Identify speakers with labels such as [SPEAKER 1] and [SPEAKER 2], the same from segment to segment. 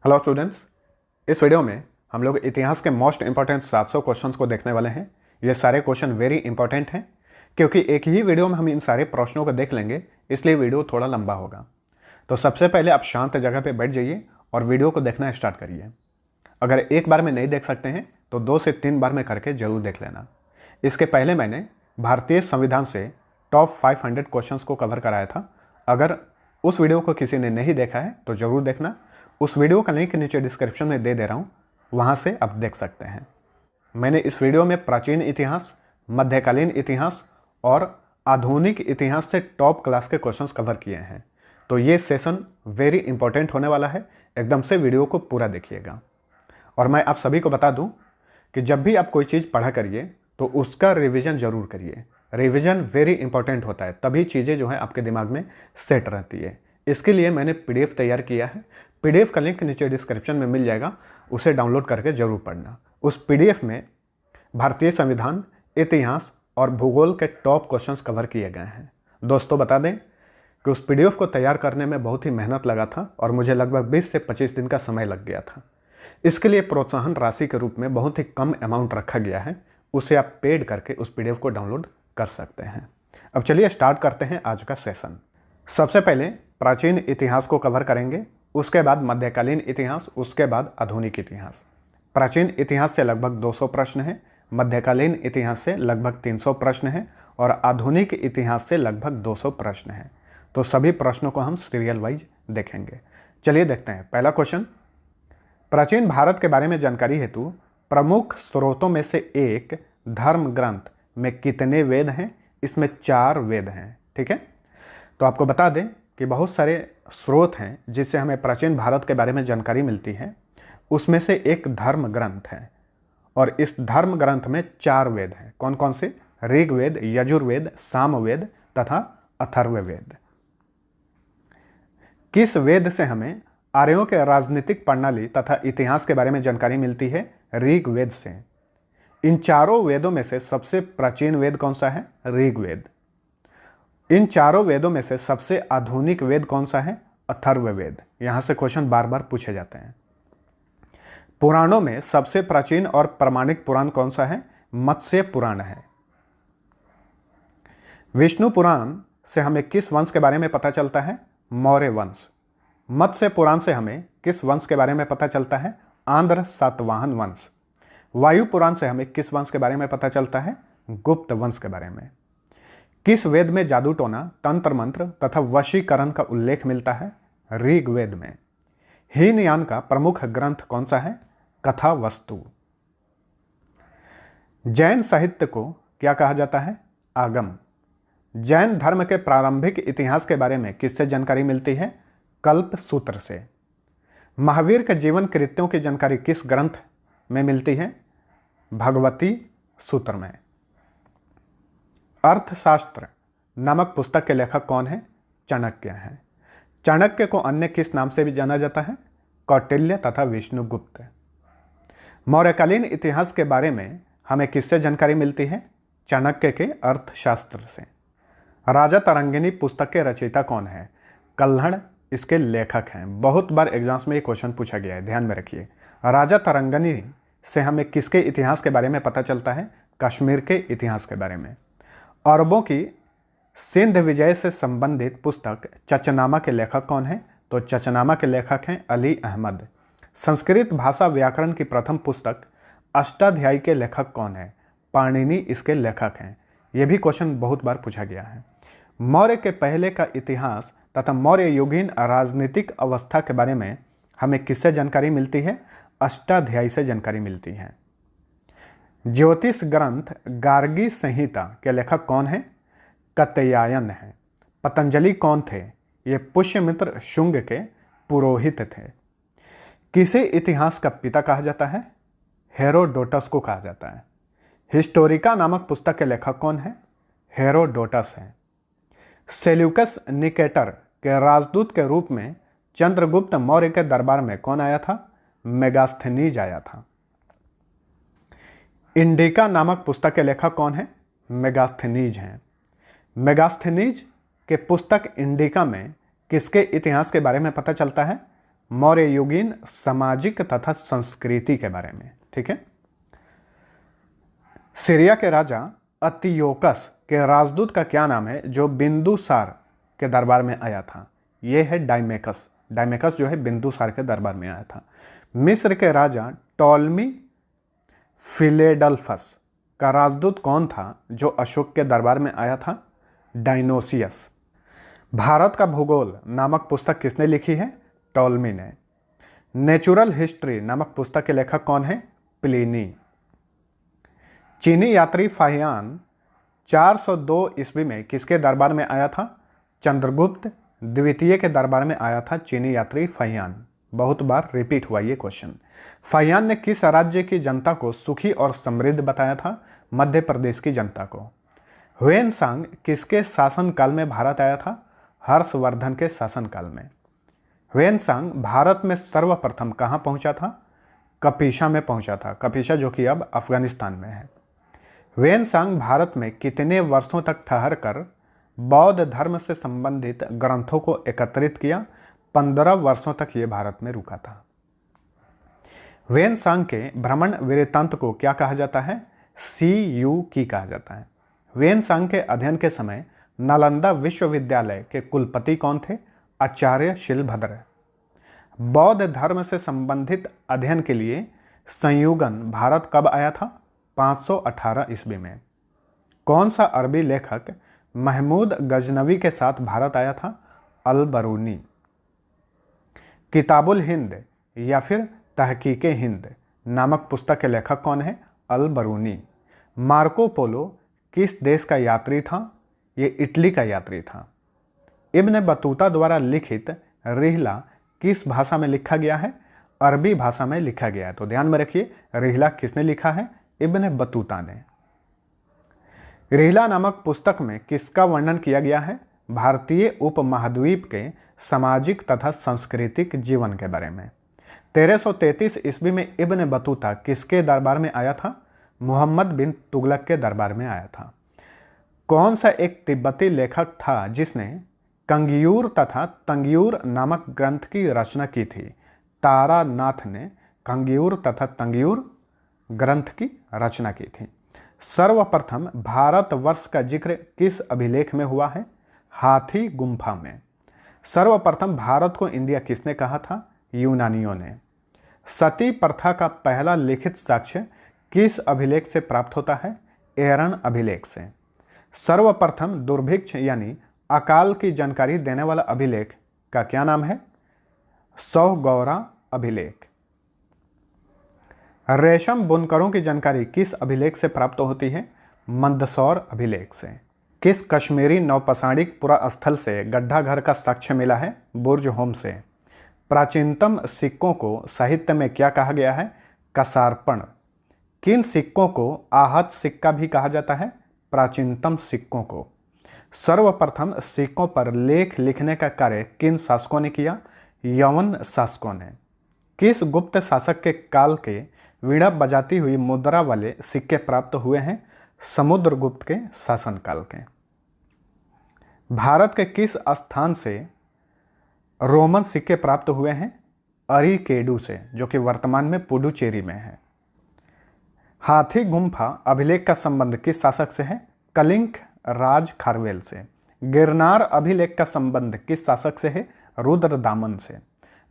[SPEAKER 1] Hello students, इस video में हम लोग इतिहास के मोस्ट इंपॉर्टेंट 700 क्वेश्चंस को देखने वाले हैं। ये सारे क्वेश्चन वेरी इंपॉर्टेंट हैं क्योंकि एक ही वीडियो में हम इन सारे प्रश्नों को देख लेंगे, इसलिए वीडियो थोड़ा लंबा होगा। तो सबसे पहले आप शांत जगह पे बैठ जाइए और वीडियो को देखना स्टार्ट करिए। अगर एक बार में नहीं देख सकते हैं तो 2 से 3 बार में करके जरूर देख लेना। इसके पहले मैंने भारतीय संविधान से टॉप 500 क्वेश्चंस को कवर कराया था। अगर उस वीडियो को किसी ने नहीं देखा है तो ज़रूर देखना। उस वीडियो का लिंक नीचे डिस्क्रिप्शन में दे रहा हूँ, वहाँ से आप देख सकते हैं। मैंने इस वीडियो में प्राचीन इतिहास, मध्यकालीन इतिहास और आधुनिक इतिहास से टॉप क्लास के क्वेश्चंस कवर किए हैं। तो ये सेशन वेरी इंपॉर्टेंट होने वाला है, एकदम से वीडियो को पूरा देखिएगा। और मैं आप सभी को बता दूं कि जब भी आप कोई चीज़ पढ़ा करिए तो उसका रिवीजन ज़रूर करिए। रिवीजन वेरी इंपॉर्टेंट होता है, तभी चीज़ें जो है आपके दिमाग में सेट रहती है। इसके लिए मैंने PDF तैयार किया है। PDF का लिंक नीचे डिस्क्रिप्शन में मिल जाएगा, उसे डाउनलोड करके ज़रूर पढ़ना। उस PDF में भारतीय संविधान, इतिहास और भूगोल के टॉप क्वेश्चंस कवर किए गए हैं। दोस्तों बता दें कि उस PDF को तैयार करने में बहुत ही मेहनत लगा था और मुझे लगभग 20 से 25 दिन का समय लग गया था। इसके लिए प्रोत्साहन राशि के रूप में बहुत ही कम अमाउंट रखा गया है, उसे आप पेड करके उस PDF को डाउनलोड कर सकते हैं। अब चलिए स्टार्ट करते हैं आज का सेशन। सबसे पहले प्राचीन इतिहास को कवर करेंगे, उसके बाद मध्यकालीन इतिहास, उसके बाद आधुनिक इतिहास। प्राचीन इतिहास से लगभग 200 प्रश्न हैं, मध्यकालीन इतिहास से लगभग 300 प्रश्न हैं और आधुनिक इतिहास से लगभग 200 प्रश्न हैं। तो सभी प्रश्नों को हम सीरियल वाइज देखेंगे। चलिए देखते हैं। पहला क्वेश्चन, प्राचीन भारत के बारे में जानकारी हेतु प्रमुख स्रोतों में से एक धर्म ग्रंथ में कितने वेद हैं? इसमें 4 वेद हैं। ठीक है, तो आपको बता दें कि बहुत सारे स्रोत हैं जिससे हमें प्राचीन भारत के बारे में जानकारी मिलती है। उसमें से एक धर्म ग्रंथ है और इस धर्म ग्रंथ में 4 वेद हैं। कौन कौन से? ऋग्वेद, यजुर्वेद, सामवेद तथा अथर्ववेद। किस वेद से हमें आर्यों के राजनीतिक प्रणाली तथा इतिहास के बारे में जानकारी मिलती है? ऋग्वेद से। इन चारों वेदों में से सबसे प्राचीन वेद कौन सा है? ऋग्वेद। इन चारों वेदों में से सबसे आधुनिक वेद कौन सा है? अथर्ववेद। यहां से क्वेश्चन बार बार पूछे जाते हैं। पुराणों में सबसे प्राचीन और प्रमाणिक पुराण कौन सा है? मत्स्य पुराण है। विष्णु पुराण से हमें किस वंश के बारे में पता चलता है? मौर्य वंश। मत्स्य पुराण से हमें किस वंश के बारे में पता चलता है? आंध्र सातवाहन वंश। वायु पुराण से हमें किस वंश के बारे में पता चलता है? गुप्त वंश के बारे में। किस वेद में जादू टोना, तंत्र मंत्र तथा वशीकरण का उल्लेख मिलता है? ऋग्वेद में। हीनयान का प्रमुख ग्रंथ कौन सा है? कथा वस्तु। जैन साहित्य को क्या कहा जाता है? आगम। जैन धर्म के प्रारंभिक इतिहास के बारे में किससे जानकारी मिलती है? कल्प सूत्र से। महावीर के जीवन कृत्यों की जानकारी किस ग्रंथ में मिलती है? भगवती सूत्र में। अर्थशास्त्र नामक पुस्तक के लेखक कौन है? चाणक्य हैं। चाणक्य को अन्य किस नाम से भी जाना जाता है? कौटिल्य तथा विष्णुगुप्त। मौर्यकालीन इतिहास के बारे में हमें किससे जानकारी मिलती है? चाणक्य के अर्थशास्त्र से। राजा तरंगिणी पुस्तक के रचयिता कौन है? कल्हड़ इसके लेखक हैं। बहुत बार एग्जाम्स में ये क्वेश्चन पूछा गया है, ध्यान में रखिए। राजा तरंगिणी से हमें किसके इतिहास के बारे में पता चलता है? कश्मीर के इतिहास के बारे में। अरबों की सिंध विजय से संबंधित पुस्तक चचनामा के लेखक कौन है? तो चचनामा के लेखक हैं अली अहमद। संस्कृत भाषा व्याकरण की प्रथम पुस्तक अष्टाध्यायी के लेखक कौन है? पाणिनि इसके लेखक हैं। यह भी क्वेश्चन बहुत बार पूछा गया है। मौर्य के पहले का इतिहास तथा मौर्य युगीन राजनीतिक अवस्था के बारे में हमें किससे जानकारी मिलती है? अष्टाध्यायी से जानकारी मिलती है। ज्योतिष ग्रंथ गार्गी संहिता के लेखक कौन है? कात्यायन है। पतंजलि कौन थे? ये पुष्यमित्र शुंग के पुरोहित थे। किसे इतिहास का पिता कहा जाता है? हेरोडोटस को कहा जाता है। हिस्टोरिका नामक पुस्तक के लेखक कौन है? हेरोडोटस है। सेल्यूकस निकेटर के राजदूत के रूप में चंद्रगुप्त मौर्य के दरबार में कौन आया था? मेगास्थनीज आया था। इंडिका नामक पुस्तक के लेखक कौन है? मेगास्थनीज हैं। मेगास्थनीज के पुस्तक इंडिका में किसके इतिहास के बारे में पता चलता है? मौर्ययुगीन सामाजिक तथा संस्कृति के बारे में। ठीक है। सीरिया के राजा अंतियोकस के राजदूत का क्या नाम है जो बिंदुसार के दरबार में आया था? यह है डायमेकस। डायमेकस जो है बिंदुसार के दरबार में आया था। मिस्र के राजा टॉलमी फिलेडल्फस का राजदूत कौन था जो अशोक के दरबार में आया था? डायनोसियस। भारत का भूगोल नामक पुस्तक किसने लिखी है? टॉलमी ने। नेचुरल हिस्ट्री नामक पुस्तक के लेखक कौन है? प्लिनी। चीनी यात्री फाहियान 402 ईस्वी में किसके दरबार में आया था? चंद्रगुप्त द्वितीय के दरबार में आया था चीनी यात्री फाहियान। बहुत बार रिपीट हुआ ये क्वेश्चन। फाहियान ने किस राज्य की जनता को सुखी और समृद्ध बताया था? मध्य प्रदेश की जनता को। ह्वेनसांग किसके शासनकाल में भारत आया था? हर्षवर्धन के शासनकाल में। ह्वेनसांग भारत में सर्वप्रथम कहाँ पहुंचा था? कपिशा में पहुंचा था। कपिशा जो कि अब अफगानिस्तान में है। ह्वेनसांग भारत में कितने वर्षों तक ठहरकर बौद्ध धर्म से संबंधित ग्रंथों को एकत्रित किया? 15 वर्षों तक ये भारत में रुका था। ह्वेनसांग के भ्रमण वृत्तांत को क्या कहा जाता है? CU की कहा जाता है। ह्वेनसांग के अध्ययन के समय नालंदा विश्वविद्यालय के कुलपति कौन थे? आचार्य शिलभद्र। बौद्ध धर्म से संबंधित अध्ययन के लिए संयुगन भारत कब आया था? 518 ईस्वी में। कौन सा अरबी लेखक महमूद गजनवी के साथ भारत आया था? अल-बरूनी। किताबुल हिंद या फिर तहकीके हिंद नामक पुस्तक के लेखक कौन है? अल-बरूनी। मार्को पोलो किस देश का यात्री था? ये इटली का यात्री था। इब्न बतूता द्वारा लिखित रिहला किस भाषा में लिखा गया है? अरबी भाषा में लिखा गया है। तो ध्यान में रखिए, रिहला किसने लिखा है? इब्न बतूता ने। रिहला नामक पुस्तक में किसका वर्णन किया गया है? भारतीय उपमहाद्वीप के सामाजिक तथा सांस्कृतिक जीवन के बारे में। 1333 ईस्वी में इब्न बतूता किसके दरबार में आया था? मोहम्मद बिन तुगलक के दरबार में आया था। कौन सा एक तिब्बती लेखक था जिसने कंगियूर तथा तंगियूर नामक ग्रंथ की रचना की थी? तारानाथ ने कंगियूर तथा तंगियूर ग्रंथ की रचना की थी। सर्वप्रथम भारतवर्ष का जिक्र किस अभिलेख में हुआ है? हाथी गुम्फा में। सर्वप्रथम भारत को इंडिया किसने कहा था? यूनानियों ने। सती प्रथा का पहला लिखित साक्ष्य किस अभिलेख से प्राप्त होता है? एरन अभिलेख से। सर्वप्रथम दुर्भिक्ष यानी अकाल की जानकारी देने वाला अभिलेख का क्या नाम है? सौगौरा अभिलेख। रेशम बुनकरों की जानकारी किस अभिलेख से प्राप्त होती है? मंदसौर अभिलेख से। किस कश्मीरी नौपसाणिक पुरास्थल से गड्ढा घर का साक्ष्य मिला है? बुर्ज होम से। प्राचीनतम सिक्कों को साहित्य में क्या कहा गया है? कसारपण। किन सिक्कों को आहत सिक्का भी कहा जाता है? प्राचीनतम सिक्कों को। सर्वप्रथम सिक्कों पर लेख लिखने का कार्य किन शासकों ने किया? यवन शासकों ने। किस गुप्त शासक के काल के वीणा बजाती हुई मुद्रा वाले सिक्के प्राप्त हुए हैं? समुद्रगुप्त के शासनकाल के। भारत के किस स्थान से रोमन सिक्के प्राप्त हुए हैं? अरिकेडू से, जो कि वर्तमान में पुडुचेरी में है। हाथी गुम्फा अभिलेख का संबंध किस शासक से है? कलिंग राज खारवेल से। गिरनार अभिलेख का संबंध किस शासक से है? रुद्रदामन से।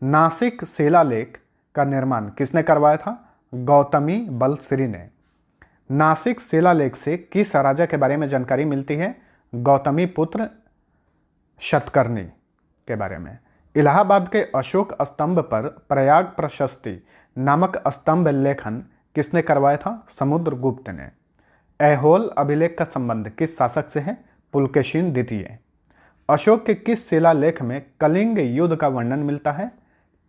[SPEAKER 1] नासिक शिलालेख का निर्माण किसने करवाया था? गौतमी बलश्री ने। नासिक शिलालेख से किस राजा के बारे में जानकारी मिलती है? गौतमी पुत्र शतकर्णी के बारे में। इलाहाबाद के अशोक स्तंभ पर प्रयाग प्रशस्ति नामक स्तंभ लेखन किसने करवाया था? समुद्रगुप्त ने। ऐहोल अभिलेख का संबंध किस शासक से है? पुलकेशिन द्वितीय। अशोक के किस शिलालेख में कलिंग युद्ध का वर्णन मिलता है?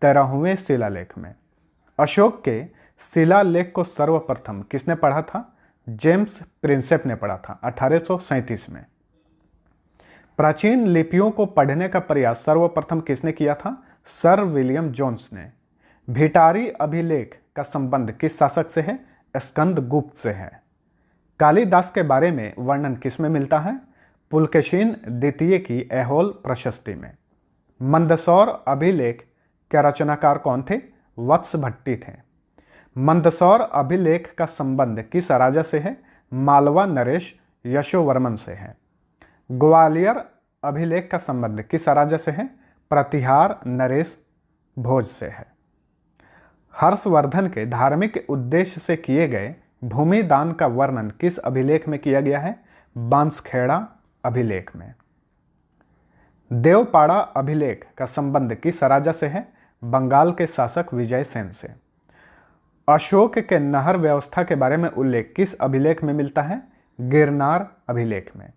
[SPEAKER 1] 13वें शिलालेख में। अशोक के शिलालेख को सर्वप्रथम किसने पढ़ा था? जेम्स प्रिंसेप ने पढ़ा था 1837 में। प्राचीन लिपियों को पढ़ने का प्रयास सर्वप्रथम किसने किया था? सर विलियम जोन्स ने। भिटारी अभिलेख का संबंध किस शासक से है? स्कंदगुप्त से है। कालिदास के बारे में वर्णन किसमें मिलता है? पुलकेशिन द्वितीय की ऐहोल प्रशस्ति में। मंदसौर अभिलेख के रचनाकार कौन थे? वत्स भट्टी थे। मंदसौर अभिलेख का संबंध किस राजा से है? मालवा नरेश यशोवर्मन से है। ग्वालियर अभिलेख का संबंध किस राजा से है? प्रतिहार नरेश भोज से है। हर्षवर्धन के धार्मिक उद्देश्य से किए गए भूमि दान का वर्णन किस अभिलेख में किया गया है? बांसखेड़ा अभिलेख में। देवपाड़ा अभिलेख का संबंध किस राजा से है? बंगाल के शासक विजयसेन से। अशोक के नहर व्यवस्था के बारे में उल्लेख किस अभिलेख में मिलता है? गिरनार अभिलेख में।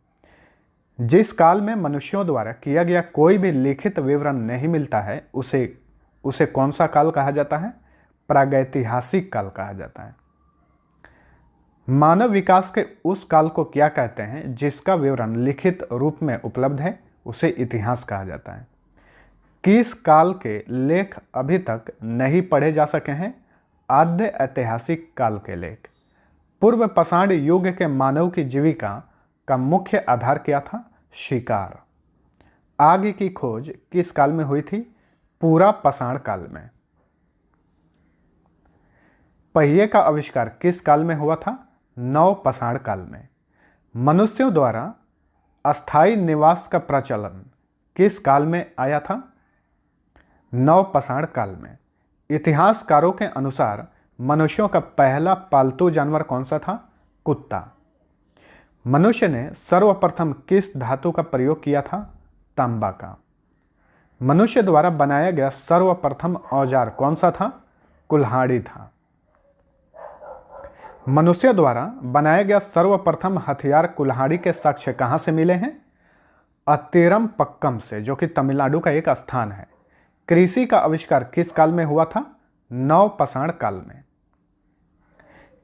[SPEAKER 1] जिस काल में मनुष्यों द्वारा किया गया कोई भी लिखित विवरण नहीं मिलता है उसे कौन सा काल कहा जाता है? प्रागैतिहासिक काल कहा जाता है। मानव विकास के उस काल को क्या कहते हैं जिसका विवरण लिखित रूप में उपलब्ध है? उसे इतिहास कहा जाता है। किस काल के लेख अभी तक नहीं पढ़े जा सके हैं? आद्य ऐतिहासिक काल के लेख। पूर्व पाषाण युग के मानव की जीविका का मुख्य आधार क्या था? शिकार। आग की खोज किस काल में हुई थी? पूरा पाषाण काल में। पहिए का आविष्कार किस काल में हुआ था? नव पाषाण काल में। मनुष्यों द्वारा अस्थायी निवास का प्रचलन किस काल में आया था? नव पाषाण काल में। इतिहासकारों के अनुसार मनुष्यों का पहला पालतू जानवर कौन सा था? कुत्ता। मनुष्य ने सर्वप्रथम किस धातु का प्रयोग किया था? तांबा का। मनुष्य द्वारा बनाया गया सर्वप्रथम औजार कौन सा था? कुल्हाड़ी था। मनुष्य द्वारा बनाया गया सर्वप्रथम हथियार कुल्हाड़ी के साक्ष्य कहाँ से मिले हैं? अत्तिरम पक्कम से, जो कि तमिलनाडु का एक स्थान है। कृषि का आविष्कार किस काल में हुआ था? नव पाषाण काल में।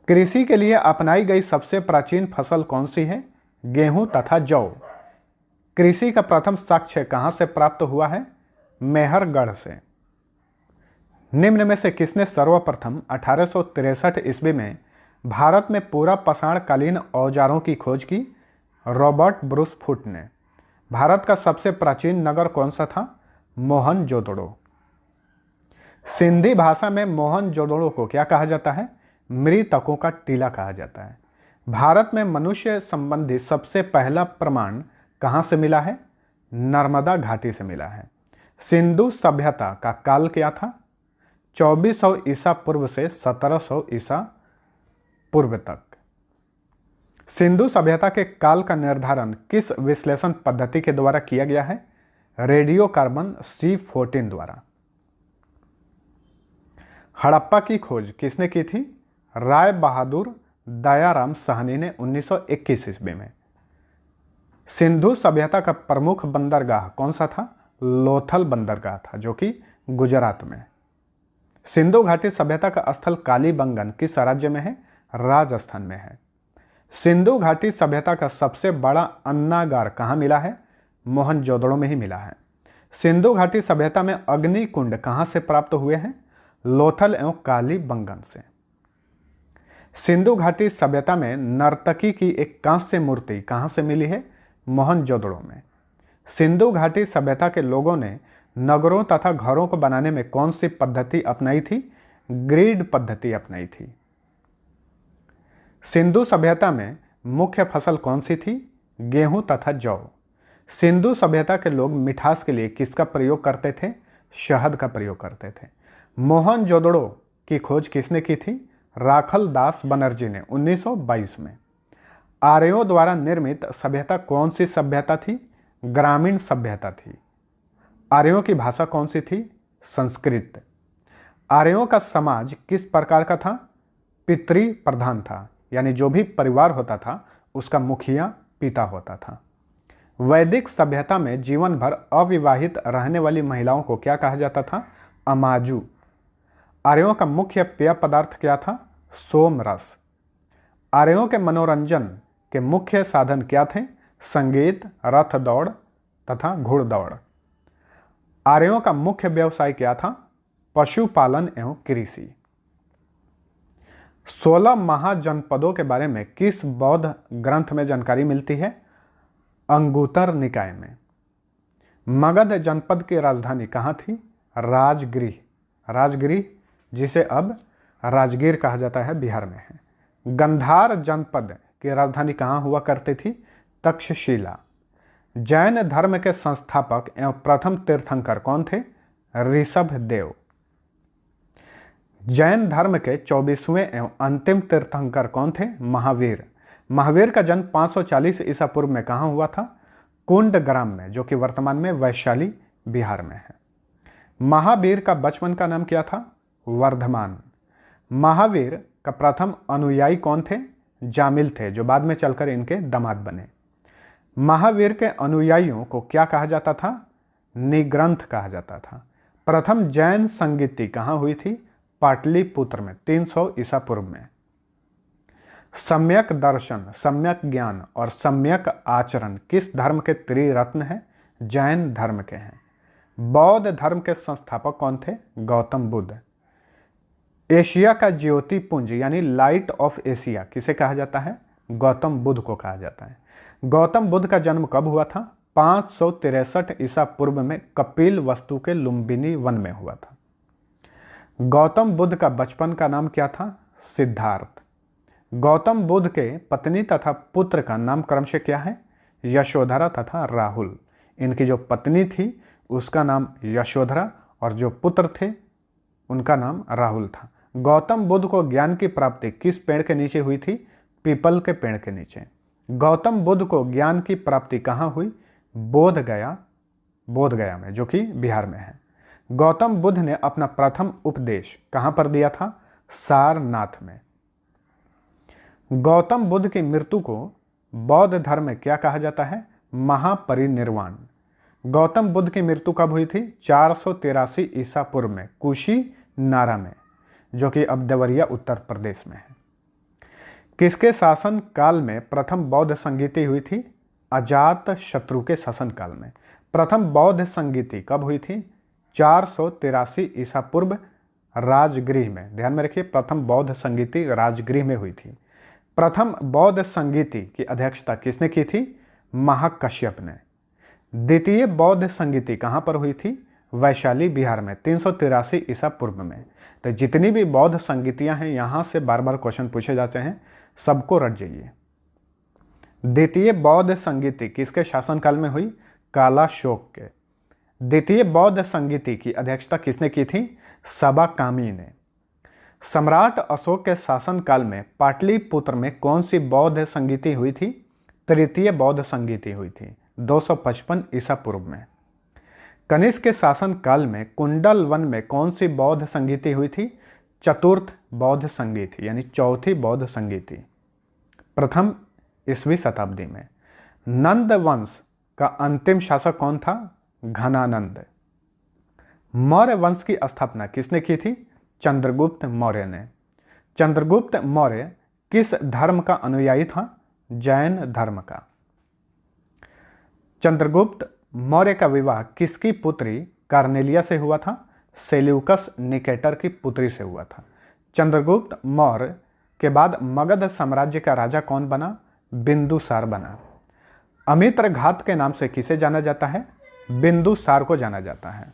[SPEAKER 1] कृषि के लिए अपनाई गई सबसे प्राचीन फसल कौन सी है? गेहूं तथा जौ। कृषि का प्रथम साक्ष्य कहां से प्राप्त हुआ है? मेहरगढ़ से। निम्न में से किसने सर्वप्रथम 1863 ईस्वी में भारत में पूरा पाषाण कालीन औजारों की खोज की? रॉबर्ट ब्रूस फुट ने। भारत का सबसे प्राचीन नगर कौन सा था? मोहनजोदड़ो। सिंधी भाषा में मोहनजोदड़ो को क्या कहा जाता है? मृतकों का टीला कहा जाता है। भारत में मनुष्य संबंधी सबसे पहला प्रमाण कहाँ से मिला है? नर्मदा घाटी से मिला है। सिंधु सभ्यता का काल क्या था? 2400 ईसा पूर्व से 1700 ईसा पूर्व तक। सिंधु सभ्यता के काल का निर्धारण किस विश्लेषण पद्धति के द्वारा किया गया है? रेडियो कार्बन C14 द्वारा। हड़प्पा की खोज किसने की थी? राय बहादुर दयाराम साहनी ने 1921 ईस्वी में। सिंधु सभ्यता का प्रमुख बंदरगाह कौन सा था? लोथल बंदरगाह था, जो कि गुजरात में। सिंधु घाटी सभ्यता का स्थल कालीबंगन किस राज्य में है? राजस्थान में है। सिंधु घाटी सभ्यता का सबसे बड़ा अन्नागार कहाँ मिला है? मोहनजोदड़ो में ही मिला है। सिंधु घाटी सभ्यता में अग्नि कुंड कहाँ से प्राप्त हुए हैं? लोथल एवं कालीबंगन से। सिंधु घाटी सभ्यता में नर्तकी की एक कांस्य मूर्ति कहाँ से मिली है? मोहनजोदड़ो में। सिंधु घाटी सभ्यता के लोगों ने नगरों तथा घरों को बनाने में कौन सी पद्धति अपनाई थी? ग्रिड पद्धति अपनाई थी। सिंधु सभ्यता में मुख्य फसल कौन सी थी? गेहूं तथा जौ। सिंधु सभ्यता के लोग मिठास के लिए किसका प्रयोग करते थे? शहद का प्रयोग करते थे। मोहनजोदड़ो की खोज किसने की थी? राखल दास बनर्जी ने 1922 में। आर्यों द्वारा निर्मित सभ्यता कौन सी सभ्यता थी? ग्रामीण सभ्यता थी। आर्यों की भाषा कौन सी थी? संस्कृत। आर्यों का समाज किस प्रकार का था? पितृ प्रधान था, यानी जो भी परिवार होता था उसका मुखिया पिता होता था। वैदिक सभ्यता में जीवन भर अविवाहित रहने वाली महिलाओं को क्या कहा जाता था? अमाजू। आर्यों का मुख्य पेय पदार्थ क्या था? सोम रस। आर्यों के मनोरंजन के मुख्य साधन क्या थे? संगीत, रथ दौड़ तथा घुड़दौड़। आर्यों का मुख्य व्यवसाय क्या था? पशुपालन एवं कृषि। 16 महाजनपदों के बारे में किस बौद्ध ग्रंथ में जानकारी मिलती है? अंगुतर निकाय में। मगध जनपद की राजधानी कहाँ थी? राजगृह, राजगृह जिसे अब राजगीर कहा जाता है, बिहार में है। गंधार जनपद की राजधानी कहाँ हुआ करती थी? तक्षशिला। जैन धर्म के संस्थापक एवं प्रथम तीर्थंकर कौन थे? ऋषभ देव। जैन धर्म के 24वें एवं अंतिम तीर्थंकर कौन थे? महावीर। महावीर का जन्म 540 ईसा पूर्व में कहाँ हुआ था? कुंडग्राम में, जो कि वर्तमान में वैशाली बिहार में है। महावीर का बचपन का नाम क्या था? वर्धमान। महावीर का प्रथम अनुयायी कौन थे? जामिल थे, जो बाद में चलकर इनके दामाद बने। महावीर के अनुयायियों को क्या कहा जाता था? निग्रंथ कहा जाता था। प्रथम जैन संगीति कहाँ हुई थी? पाटलिपुत्र में 300 ईसा पूर्व में। सम्यक दर्शन, सम्यक ज्ञान और सम्यक आचरण किस धर्म के त्रिरत्न हैं? जैन धर्म के हैं। बौद्ध धर्म के संस्थापक कौन थे? गौतम बुद्ध। एशिया का ज्योति पुंज यानी लाइट ऑफ एशिया किसे कहा जाता है? गौतम बुद्ध को कहा जाता है। गौतम बुद्ध का जन्म कब हुआ था? 563 ईसा पूर्व में कपिल वस्तु के लुम्बिनी वन में हुआ था। गौतम बुद्ध का बचपन का नाम क्या था? सिद्धार्थ। गौतम बुद्ध के पत्नी तथा पुत्र का नाम क्रमशः क्या है? यशोधरा तथा राहुल। इनकी जो पत्नी थी उसका नाम यशोधरा और जो पुत्र थे उनका नाम राहुल था। गौतम बुद्ध को ज्ञान की प्राप्ति किस पेड़ के नीचे हुई थी? पीपल के पेड़ के नीचे। गौतम बुद्ध को ज्ञान की प्राप्ति कहाँ हुई? बोधगया में, जो कि बिहार में है। गौतम बुद्ध ने अपना प्रथम उपदेश कहाँ पर दिया था? सारनाथ में। गौतम बुद्ध की मृत्यु को बौद्ध धर्म में क्या कहा जाता है? महापरिनिर्वाण। गौतम बुद्ध की मृत्यु कब हुई थी? 483 ईसा पूर्व में कुशीनारा में, जो कि अब देवरिया उत्तर प्रदेश में है। किसके शासन काल में प्रथम बौद्ध संगीति हुई थी? अजात शत्रु के शासन काल में। प्रथम बौद्ध संगीति कब हुई थी? 483 ईसा पूर्व राजगृह में। ध्यान में रखिए, प्रथम बौद्ध संगीति राजगृह में हुई थी। प्रथम बौद्ध संगीति की अध्यक्षता किसने की थी? महाकश्यप ने। द्वितीय बौद्ध संगीति कहाँ पर हुई थी? वैशाली बिहार में 383 ईसा पूर्व में। तो जितनी भी बौद्ध संगीतियाँ हैं यहाँ से बार बार क्वेश्चन पूछे जाते हैं, सबको रट जाइए। द्वितीय बौद्ध संगीति किसके शासनकाल में हुई? कालाशोक के। द्वितीय बौद्ध संगीति की अध्यक्षता किसने की थी? सबाकामी ने। सम्राट अशोक के शासनकाल में पाटलिपुत्र में कौन सी बौद्ध संगीति हुई थी? तृतीय बौद्ध संगीति हुई थी 255 ईसा पूर्व में। कनिष्क के शासन काल में कुंडल वन में कौन सी बौद्ध संगीति हुई थी? चतुर्थ बौद्ध संगीति यानी चौथी बौद्ध संगीति, प्रथम ईस्वी शताब्दी में। नंद वंश का अंतिम शासक कौन था? घनानंद। मौर्य वंश की स्थापना किसने की थी? चंद्रगुप्त मौर्य ने। चंद्रगुप्त मौर्य किस धर्म का अनुयायी था? जैन धर्म का। चंद्रगुप्त मौर्य का विवाह किसकी पुत्री कार्नेलिया से हुआ था? सेल्यूकस निकेटर की पुत्री से हुआ था। चंद्रगुप्त मौर्य के बाद मगध साम्राज्य का राजा कौन बना? बिंदुसार बना। अमित्र घात के नाम से किसे जाना जाता है? बिंदुसार को जाना जाता है।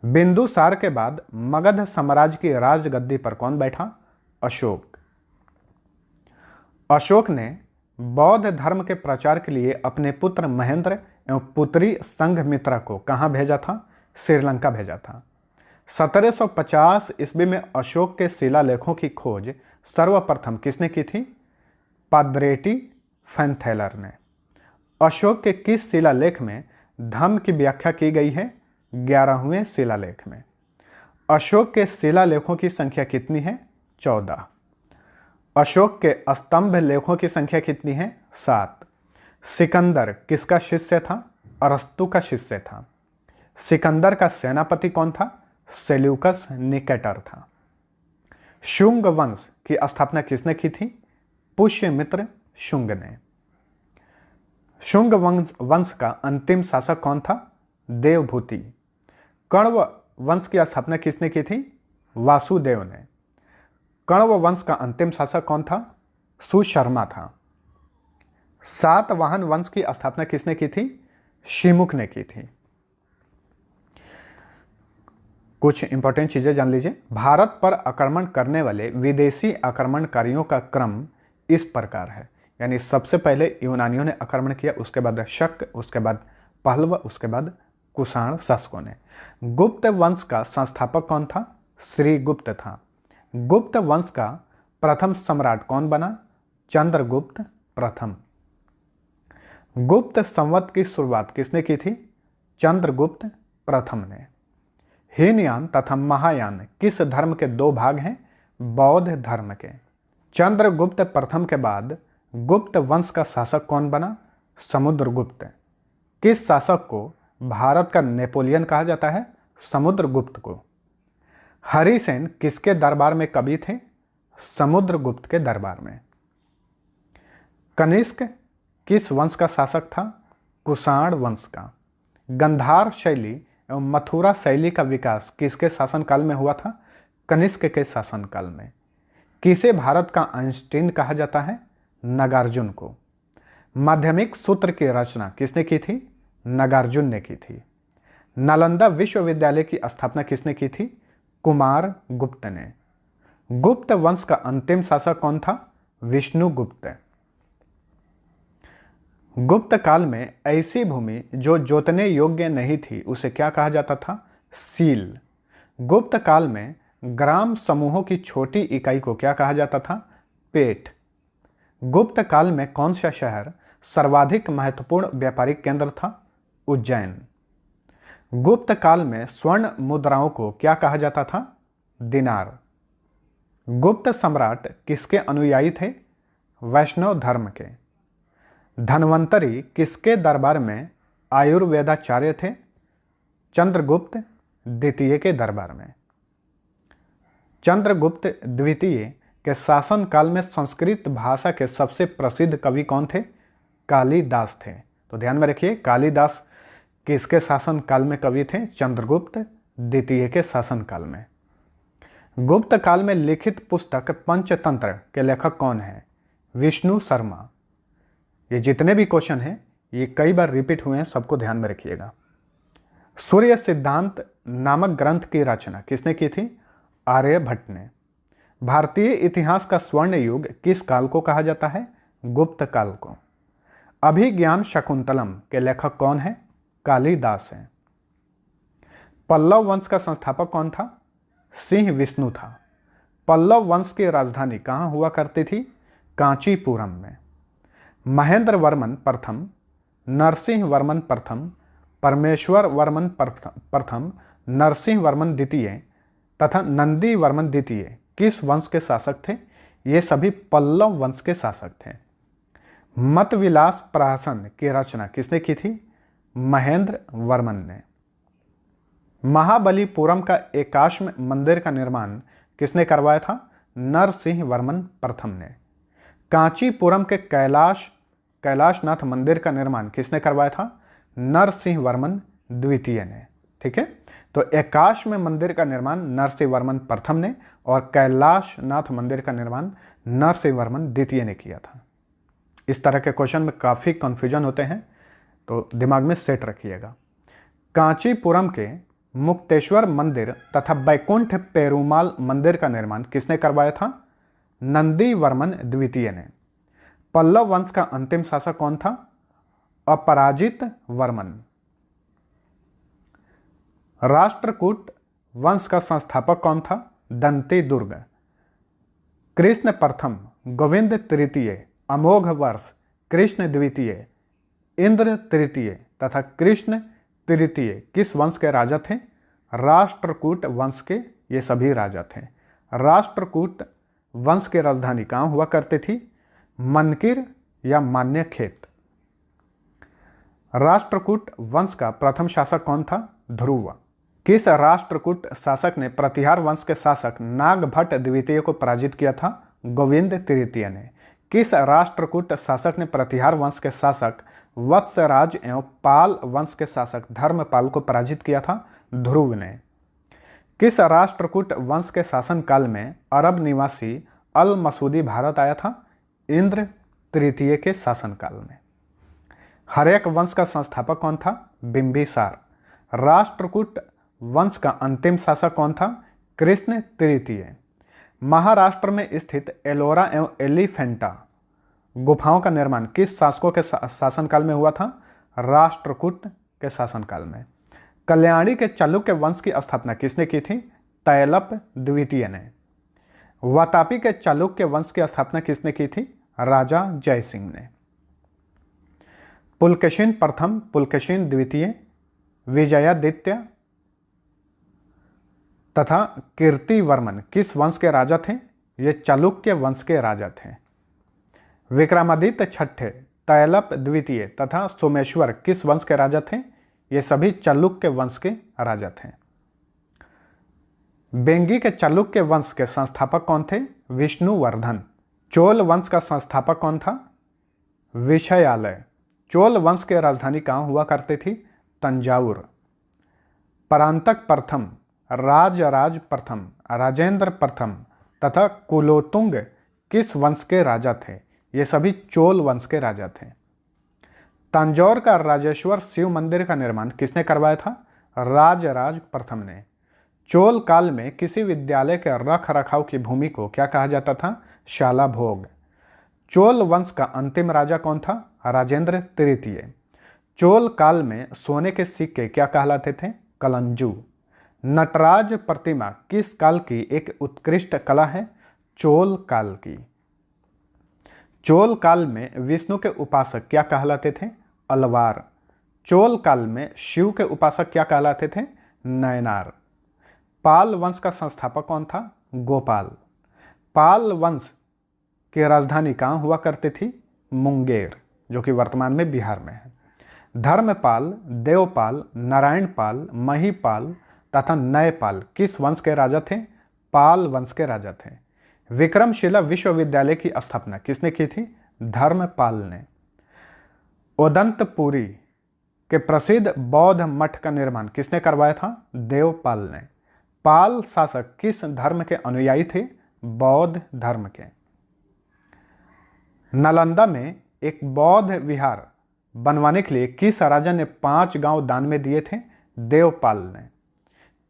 [SPEAKER 1] बिंदुसार के बाद मगध साम्राज्य की राजगद्दी पर कौन बैठा? अशोक। अशोक ने बौद्ध धर्म के प्रचार के लिए अपने पुत्र महेंद्र एवं पुत्री संघमित्रा को कहाँ भेजा था? श्रीलंका भेजा था। 1750 ईस्वी में अशोक के शिलालेखों की खोज सर्वप्रथम किसने की थी? पाद्रेटी फैनथेलर ने। अशोक के किस शिलालेख में धम्म की व्याख्या की गई है? 11वें शिलालेख में। अशोक के शिलालेखों की संख्या कितनी है? 14। अशोक के स्तंभ लेखों की संख्या कितनी है? 7। सिकंदर किसका शिष्य था? अरस्तु का शिष्य था। सिकंदर का सेनापति कौन था? सेल्यूकस निकेटर था। शुंग वंश की स्थापना किसने की थी? पुष्यमित्र शुंग ने। शुंग वंश का अंतिम शासक कौन था? देवभूति। कण्व वंश की स्थापना किसने की थी? वासुदेव ने। कण्व वंश का अंतिम शासक कौन था? सुशर्मा था। सातवाहन वंश की स्थापना किसने की थी? शिमुख ने की थी। कुछ इंपॉर्टेंट चीज़ें जान लीजिए। भारत पर आक्रमण करने वाले विदेशी आक्रमणकारियों का क्रम इस प्रकार है, यानी सबसे पहले यूनानियों ने आक्रमण किया, उसके बाद शक, उसके बाद पहलव, उसके बाद कुषाण शासकों ने। गुप्त वंश का संस्थापक कौन था? श्रीगुप्त था। गुप्त वंश का प्रथम सम्राट कौन बना? चंद्रगुप्त प्रथम। गुप्त संवत की शुरुआत किसने की थी? चंद्रगुप्त प्रथम ने। हीनयान तथा महायान किस धर्म के दो भाग हैं? बौद्ध धर्म के। चंद्रगुप्त प्रथम के बाद गुप्त वंश का शासक कौन बना? समुद्रगुप्त। किस शासक को भारत का नेपोलियन कहा जाता है? समुद्रगुप्त को। हरिसेन किसके दरबार में कवि थे? समुद्रगुप्त के दरबार में। कनिष्क किस वंश का शासक था? कुषाण वंश का। गंधार शैली एवं मथुरा शैली का विकास किसके शासनकाल में हुआ था? कनिष्क के शासनकाल में। किसे भारत का आइंस्टीन कहा जाता है? नागार्जुन को। माध्यमिक सूत्र की रचना किसने की थी? नागार्जुन ने की थी। नालंदा विश्वविद्यालय की स्थापना किसने की थी? कुमार गुप्त ने। गुप्त वंश का अंतिम शासक कौन था? विष्णुगुप्त। गुप्त काल में ऐसी भूमि जो जोतने योग्य नहीं थी उसे क्या कहा जाता था? सील। गुप्त काल में ग्राम समूहों की छोटी इकाई को क्या कहा जाता था? पेट। गुप्त काल में कौन सा शहर सर्वाधिक महत्वपूर्ण व्यापारिक केंद्र था? उज्जैन। गुप्त काल में स्वर्ण मुद्राओं को क्या कहा जाता था? दिनार। गुप्त सम्राट किसके अनुयायी थे? वैष्णव धर्म के। धन्वंतरी किसके दरबार में आयुर्वेदाचार्य थे? चंद्रगुप्त द्वितीय के दरबार में। चंद्रगुप्त द्वितीय के शासन काल में संस्कृत भाषा के सबसे प्रसिद्ध कवि कौन थे? कालिदास थे। तो ध्यान में रखिए, कालिदास किसके शासन काल में कवि थे? चंद्रगुप्त द्वितीय के शासन काल में। गुप्त काल में लिखित पुस्तक पंचतंत्र के लेखक कौन है? विष्णु शर्मा। ये जितने भी क्वेश्चन हैं ये कई बार रिपीट हुए हैं, सबको ध्यान में रखिएगा। सूर्य सिद्धांत नामक ग्रंथ की रचना किसने की थी? आर्यभट्ट ने। भारतीय इतिहास का स्वर्ण युग किस काल को कहा जाता है? गुप्त काल को। अभिज्ञान शकुंतलम के लेखक कौन है? कालिदास हैं। पल्लव वंश का संस्थापक कौन था? सिंह विष्णु था। पल्लव वंश की राजधानी कहाँ हुआ करती थी? कांचीपुरम में। महेंद्र वर्मन प्रथम, नरसिंह वर्मन प्रथम, परमेश्वर वर्मन प्रथम, नरसिंह वर्मन द्वितीय तथा नंदी वर्मन द्वितीय किस वंश के शासक थे? ये सभी पल्लव वंश के शासक थे। मतविलास प्रहसन की रचना किसने की थी? महेंद्र वर्मन ने। महाबलीपुरम का एकाश्म मंदिर का निर्माण किसने करवाया था? नरसिंह वर्मन प्रथम ने। कांचीपुरम के कैलाशनाथ मंदिर का निर्माण किसने करवाया था? नरसिंह वर्मन द्वितीय ने। ठीक है, तो एकाश्म मंदिर का निर्माण नरसिंह वर्मन प्रथम ने और कैलाशनाथ मंदिर का निर्माण नरसिंह वर्मन द्वितीय ने किया था। इस तरह के क्वेश्चन में काफ़ी कन्फ्यूजन होते हैं, तो दिमाग में सेट रखिएगा। कांचीपुरम के मुक्तेश्वर मंदिर तथा बैकुंठ पेरुमाल मंदिर का निर्माण किसने करवाया था? नंदी वर्मन द्वितीय ने। पल्लव वंश का अंतिम शासक कौन था? अपराजित वर्मन। राष्ट्रकूट वंश का संस्थापक कौन था? दंती दुर्ग। कृष्ण प्रथम, गोविंद तृतीय, अमोघ वर्ष, कृष्ण द्वितीय, इंद्र तृतीय तथा कृष्ण तृतीय किस वंश के राजा थे? राष्ट्रकूट वंश के ये सभी राजा थे। राष्ट्रकूट वंश की राजधानी कहाँ हुआ करती थी? मनकिर या मान्यखेत। राष्ट्रकूट वंश का प्रथम शासक कौन था? ध्रुव। किस राष्ट्रकूट शासक ने प्रतिहार वंश के शासक नागभट्ट द्वितीय को पराजित किया था? गोविंद तृतीय ने। किस राष्ट्रकूट शासक ने प्रतिहार वंश के शासक वत्सराज एवं पाल वंश के शासक धर्मपाल को पराजित किया था? ध्रुव ने। किस राष्ट्रकूट वंश के शासन काल में अरब निवासी अल मसूदी भारत आया था? इंद्र तृतीय के शासनकाल में। हर्यक वंश का संस्थापक कौन था? बिंबिसार। राष्ट्रकूट वंश का अंतिम शासक कौन था? कृष्ण तृतीय। महाराष्ट्र में स्थित एलोरा एवं एलिफेंटा गुफाओं का निर्माण किस शासकों के शासनकाल में हुआ था? राष्ट्रकूट के शासनकाल में। कल्याणी के चालुक्य वंश की स्थापना किसने की थी? तैलप द्वितीय ने। वातापी के चालुक्य वंश की स्थापना किसने की थी? राजा जयसिंह ने। पुलकेशिन प्रथम, पुलकेशिन द्वितीय, विजयादित्य तथा कीर्तिवर्मन किस वंश के राजा थे? ये चालुक्य वंश के राजा थे। विक्रमादित्य छठे, तैलप द्वितीय तथा सोमेश्वर किस वंश के राजा थे? ये सभी चालुक्य वंश के राजा थे। बेंगी के चालुक्य वंश के संस्थापक कौन थे? विष्णुवर्धन। चोल वंश का संस्थापक कौन था? विषयालय। चोल वंश की राजधानी कहाँ हुआ करती थी? तंजावुर। परांतक प्रथम, राजराज प्रथम, राजेंद्र प्रथम तथा कुलोतुंग किस वंश के राजा थे? ये सभी चोल वंश के राजा थे। तंजौर का राजेश्वर शिव मंदिर का निर्माण किसने करवाया था? राजराज प्रथम ने। चोल काल में किसी विद्यालय के रख रखाव की भूमि को क्या कहा जाता था? शाला भोग। चोल वंश का अंतिम राजा कौन था? राजेंद्र तृतीय। चोल काल में सोने के सिक्के क्या कहलाते थे? कलंजू। नटराज प्रतिमा किस काल की एक उत्कृष्ट कला है? चोल काल की। चोल काल में विष्णु के उपासक क्या कहलाते थे? अलवार। चोल काल में शिव के उपासक क्या कहलाते थे? नयनार। पाल वंश का संस्थापक कौन था? गोपाल। पाल वंश की राजधानी कहाँ हुआ करती थी? मुंगेर, जो कि वर्तमान में बिहार में है। धर्मपाल, देवपाल, नारायणपाल, महीपाल तथा नयपाल किस वंश के राजा थे? पाल वंश के राजा थे। विक्रमशिला विश्वविद्यालय की स्थापना किसने की थी? धर्मपाल ने। उदंतपुरी के प्रसिद्ध बौद्ध मठ का निर्माण किसने करवाया था? देवपाल ने। पाल शासक किस धर्म के अनुयायी थे? बौद्ध धर्म के। नालंदा में एक बौद्ध विहार बनवाने के लिए किस राजा ने 5 गांव दान में दिए थे? देवपाल ने।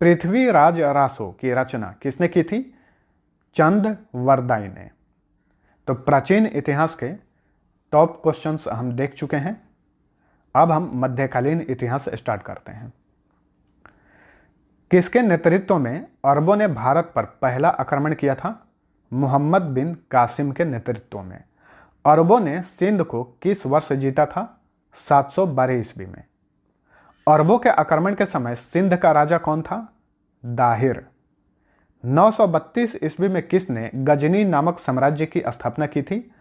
[SPEAKER 1] पृथ्वीराज रासो की रचना किसने की थी? चंद वरदाई ने। तो प्राचीन इतिहास के टॉप क्वेश्चंस हम देख चुके हैं। अब हम मध्यकालीन इतिहास स्टार्ट करते हैं। किसके नेतृत्व में अरबों ने भारत पर पहला आक्रमण किया था? मोहम्मद बिन कासिम के नेतृत्व में। अरबों ने सिंध को किस वर्ष जीता था? 712 ईस्वी में। अरबों के आक्रमण के समय सिंध का राजा कौन था? दाहिर। 932 ईस्वी में किसने गजनी नामक साम्राज्य की स्थापना की थी?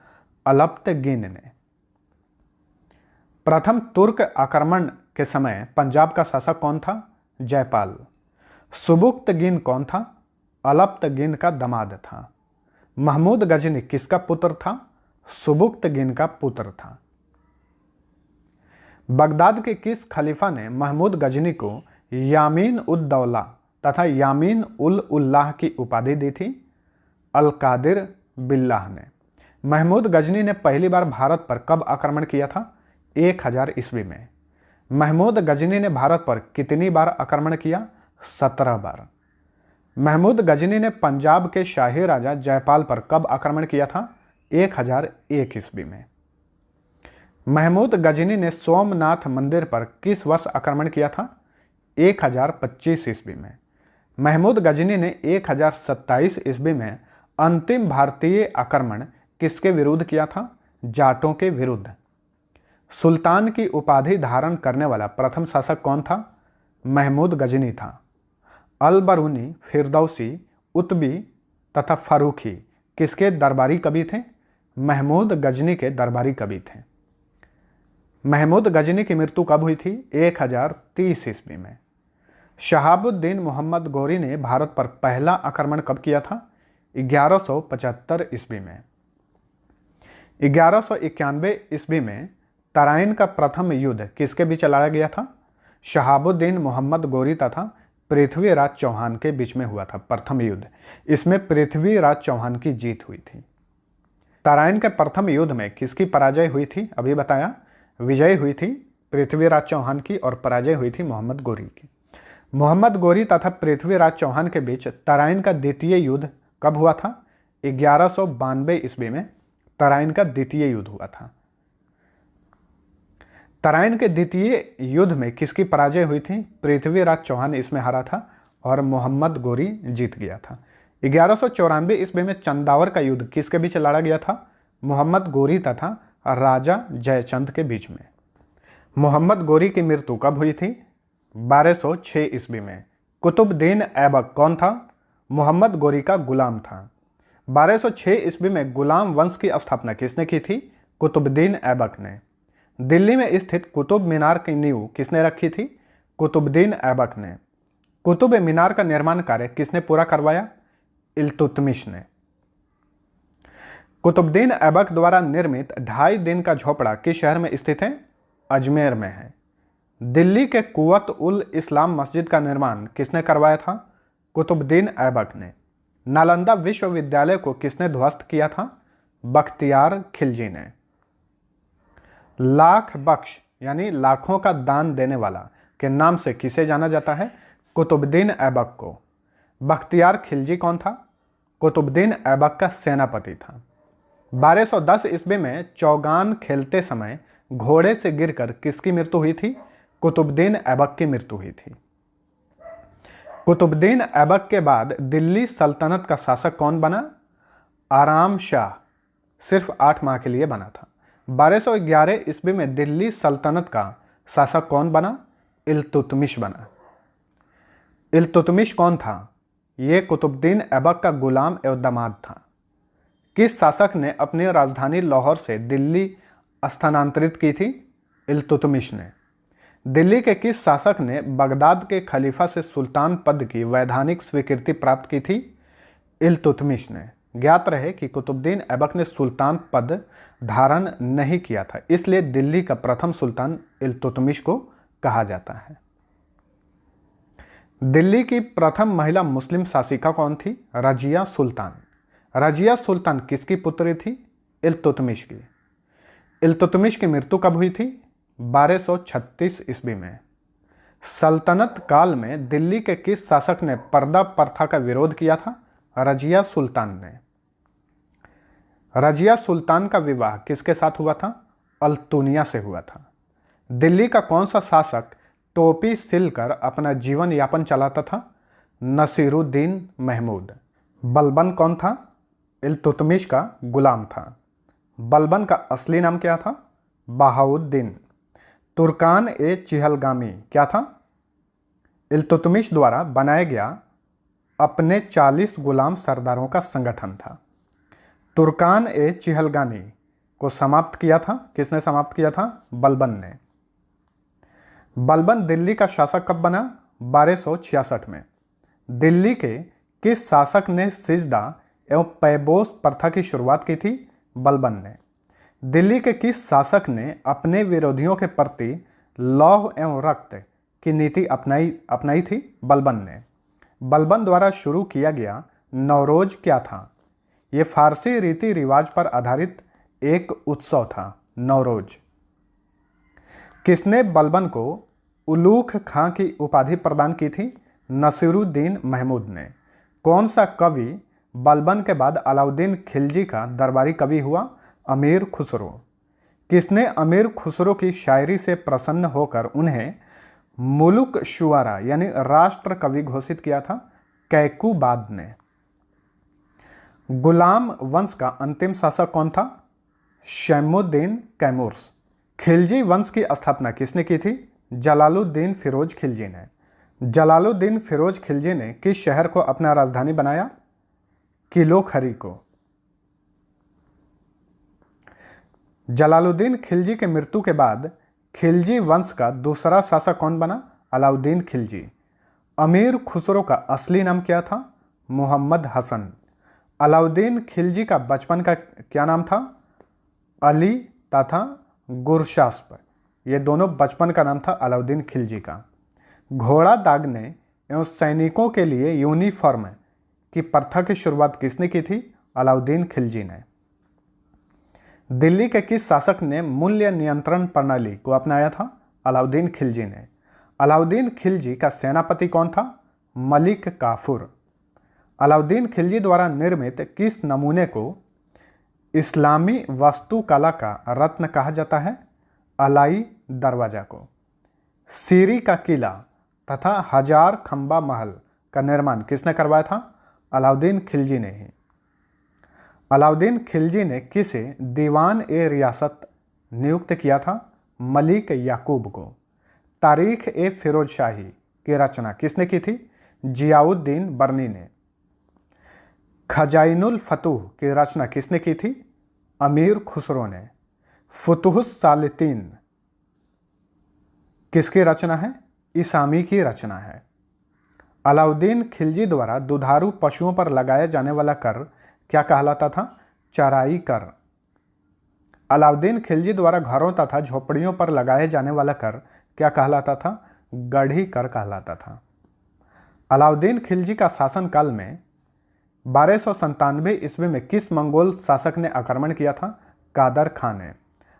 [SPEAKER 1] अलप्तगिन ने। प्रथम तुर्क आक्रमण के समय पंजाब का शासक कौन था? जयपाल। सुबुक्तगिन कौन था? अलप्तगिन का दामाद था। महमूद गजनी किसका पुत्र था? सुबुक्तगिन का पुत्र था। बगदाद के किस खलीफा ने महमूद गजनी को यामीन उद दौला तथा यामीन उल उल्लाह की उपाधि दी थी? अल-कादिर बिल्लाह ने। महमूद गजनी ने पहली बार भारत पर कब आक्रमण किया था? 1000 ईस्वी में। महमूद गजनी ने भारत पर कितनी बार आक्रमण किया? 17 बार। महमूद गजनी ने पंजाब के शाही राजा जयपाल पर कब आक्रमण किया था? 1001 ईस्वी में। महमूद गजनी ने सोमनाथ मंदिर पर किस वर्ष आक्रमण किया था? 1025 ईस्वी में। महमूद गजनी ने 1027 ईस्वी में अंतिम भारतीय आक्रमण किसके विरुद्ध किया था? जाटों के विरुद्ध। सुल्तान की उपाधि धारण करने वाला प्रथम शासक कौन था? महमूद गजनी था। अल-बरूनी, फिरदौसी, उतबी तथा फारूकी किसके दरबारी कवि थे? महमूद गजनी के दरबारी कवि थे। महमूद गजनी की मृत्यु कब हुई थी? 1030 ईस्वी में। शहाबुद्दीन मोहम्मद गौरी ने भारत पर पहला आक्रमण कब किया था? 1175 ईस्वी में। 1191 ईस्वी में तराइन का प्रथम युद्ध किसके बीच लड़ा गया था? शहाबुद्दीन मोहम्मद गौरी तथा पृथ्वीराज चौहान के बीच में हुआ था प्रथम युद्ध। इसमें पृथ्वीराज चौहान की जीत हुई थी। तराइन के प्रथम युद्ध में किसकी पराजय हुई थी? अभी बताया। विजय हुई थी पृथ्वीराज चौहान की और पराजय हुई थी मोहम्मद गौरी की। मोहम्मद गोरी तथा पृथ्वीराज चौहान के बीच तराइन का द्वितीय युद्ध कब हुआ था? 1192 ईस्वी में तराइन का द्वितीय युद्ध हुआ था। तराइन के द्वितीय युद्ध में किसकी पराजय हुई थी? पृथ्वीराज चौहान इसमें हारा था और मोहम्मद गोरी जीत गया था। 1194 ईस्वी में चंदावर का युद्ध किसके बीच लड़ा गया था? मोहम्मद गोरी तथा राजा जयचंद के बीच में। मोहम्मद गोरी की मृत्यु कब हुई थी? 1206 ईस्वी में। कुतुबुद्दीन ऐबक कौन था? मोहम्मद गोरी का गुलाम था। 1206 ईस्वी में गुलाम वंश की स्थापना किसने की थी? कुतुबुद्दीन ऐबक ने। दिल्ली में स्थित कुतुब मीनार की नींव किसने रखी थी? कुतुबुद्दीन ऐबक ने। कुतुब मीनार का निर्माण कार्य किसने पूरा करवाया? इल्तुतमिश ने। कुतुबुद्दीन ऐबक द्वारा निर्मित 2.5 दिन का झोपड़ा किस शहर में स्थित है? अजमेर में है। दिल्ली के कुवत उल इस्लाम मस्जिद का निर्माण किसने करवाया था? कुतुबुद्दीन ऐबक ने। नालंदा विश्वविद्यालय को किसने ध्वस्त किया था? बख्तियार खिलजी ने। लाख बख्श यानी लाखों का दान देने वाला के नाम से किसे जाना जाता है? कुतुबुद्दीन ऐबक को। बख्तियार खिलजी कौन था? कुतुबुद्दीन ऐबक का सेनापति था। 1210 ईस्वी में चौगान खेलते समय घोड़े से गिरकर किसकी मृत्यु हुई थी? कुतुबुद्दीन ऐबक की मृत्यु हुई थी। कुतुबुद्दीन ऐबक के बाद दिल्ली सल्तनत का शासक कौन बना? आराम शाह सिर्फ 8 माह के लिए बना था। 1211 ईस्वी में दिल्ली सल्तनत का शासक कौन बना? इल्तुतमिश बना। इल्तुतमिश कौन था? ये कुतुबुद्दीन ऐबक का गुलाम एवं दामाद था। किस शासक ने अपनी राजधानी लाहौर से दिल्ली स्थानांतरित की थी? इल्तुतमिश ने। दिल्ली के किस शासक ने बगदाद के खलीफा से सुल्तान पद की वैधानिक स्वीकृति प्राप्त की थी? इल्तुतमिश ने। ज्ञात रहे कि कुतुबुद्दीन ऐबक ने सुल्तान पद धारण नहीं किया था, इसलिए दिल्ली का प्रथम सुल्तान इल्तुतमिश को कहा जाता है। दिल्ली की प्रथम महिला मुस्लिम शासिका कौन थी? रजिया सुल्तान। रजिया सुल्तान किसकी पुत्री थी? इल्तुतमिश की। इल्तुतमिश की मृत्यु कब हुई थी? 1236 ईस्वी में। सल्तनत काल में दिल्ली के किस शासक ने पर्दा प्रथा का विरोध किया था? रजिया सुल्तान ने। रजिया सुल्तान का विवाह किसके साथ हुआ था? अल्तुनिया से हुआ था। दिल्ली का कौन सा शासक टोपी सिलकर अपना जीवन यापन चलाता था? नसीरुद्दीन महमूद। बलबन कौन था? इल्तुतमिश का गुलाम था। बलबन का असली नाम क्या था? बहाउद्दीन। तुर्कान ए चिहलगामी क्या था? इल्तुतमिश द्वारा बनाया गया अपने 40 गुलाम सरदारों का संगठन था। तुर्कान ए चिहलगामी को समाप्त किया था। किसने समाप्त किया था? बलबन ने। बलबन दिल्ली का शासक कब बना? 1266 में। दिल्ली के किस शासक ने सिजदा एवं पैबोस प्रथा की शुरुआत की थी? बलबन ने। दिल्ली के किस शासक ने अपने विरोधियों के प्रति लौह एवं रक्त की नीति अपनाई थी? बलबन ने। बलबन द्वारा शुरू किया गया नवरोज क्या था? ये फारसी रीति रिवाज पर आधारित एक उत्सव था, नवरोज। किसने बलबन को उलूख खां की उपाधि प्रदान की थी? नसीरुद्दीन महमूद ने। कौन सा कवि बलबन के बाद अलाउद्दीन खिलजी का दरबारी कवि हुआ? अमीर खुसरो। किसने अमीर खुसरो की शायरी से प्रसन्न होकर उन्हें मुलुक शुआरा यानी राष्ट्र कवि घोषित किया था? कैकुबाद ने। गुलाम वंश का अंतिम शासक कौन था? शैमुद्दीन कैमूर्स। खिलजी वंश की स्थापना किसने की थी? जलालुद्दीन फिरोज खिलजी ने। जलालुद्दीन फिरोज खिलजी ने किस शहर को अपना राजधानी बनाया? किलोखरी को। जलालुद्दीन खिलजी के मृत्यु के बाद खिलजी वंश का दूसरा शासक कौन बना? अलाउद्दीन खिलजी। अमीर खुसरो का असली नाम क्या था? मोहम्मद हसन। अलाउद्दीन खिलजी का बचपन का क्या नाम था? अली तथा गुरशास्प। ये दोनों बचपन का नाम था अलाउद्दीन खिलजी का। घोड़ा दागने एवं सैनिकों के लिए यूनिफॉर्म की प्रथा की शुरुआत किसने की थी? अलाउद्दीन खिलजी ने। दिल्ली के किस शासक ने मूल्य नियंत्रण प्रणाली को अपनाया था? अलाउद्दीन खिलजी ने। अलाउद्दीन खिलजी का सेनापति कौन था? मलिक काफूर। अलाउद्दीन खिलजी द्वारा निर्मित किस नमूने को इस्लामी वास्तुकला का रत्न कहा जाता है? अलाई दरवाजा को। सीरी का किला तथा हजार खंबा महल का निर्माण किसने करवाया था? अलाउद्दीन खिलजी ने ही। अलाउद्दीन खिलजी ने किसे दीवान ए रियासत नियुक्त किया था? मलिक याकूब को। तारीख ए फिरोज शाही की रचना किसने की थी? जियाउद्दीन बर्नी ने। खजाइनुल फतूह की रचना किसने की थी? अमीर खुसरो ने। फुतुहुस सालितीन किसकी रचना है? इसामी की रचना है। अलाउद्दीन खिलजी द्वारा दुधारू पशुओं पर लगाया जाने वाला कर क्या कहलाता था? चराई कर। अलाउद्दीन खिलजी द्वारा घरों तथा झोपड़ियों पर लगाए जाने वाला कर क्या कहलाता था? गढ़ी कर कहलाता था। अलाउद्दीन खिलजी का शासनकाल में 1297 ईस्वी में किस मंगोल शासक ने आक्रमण किया था? कादर खान ने।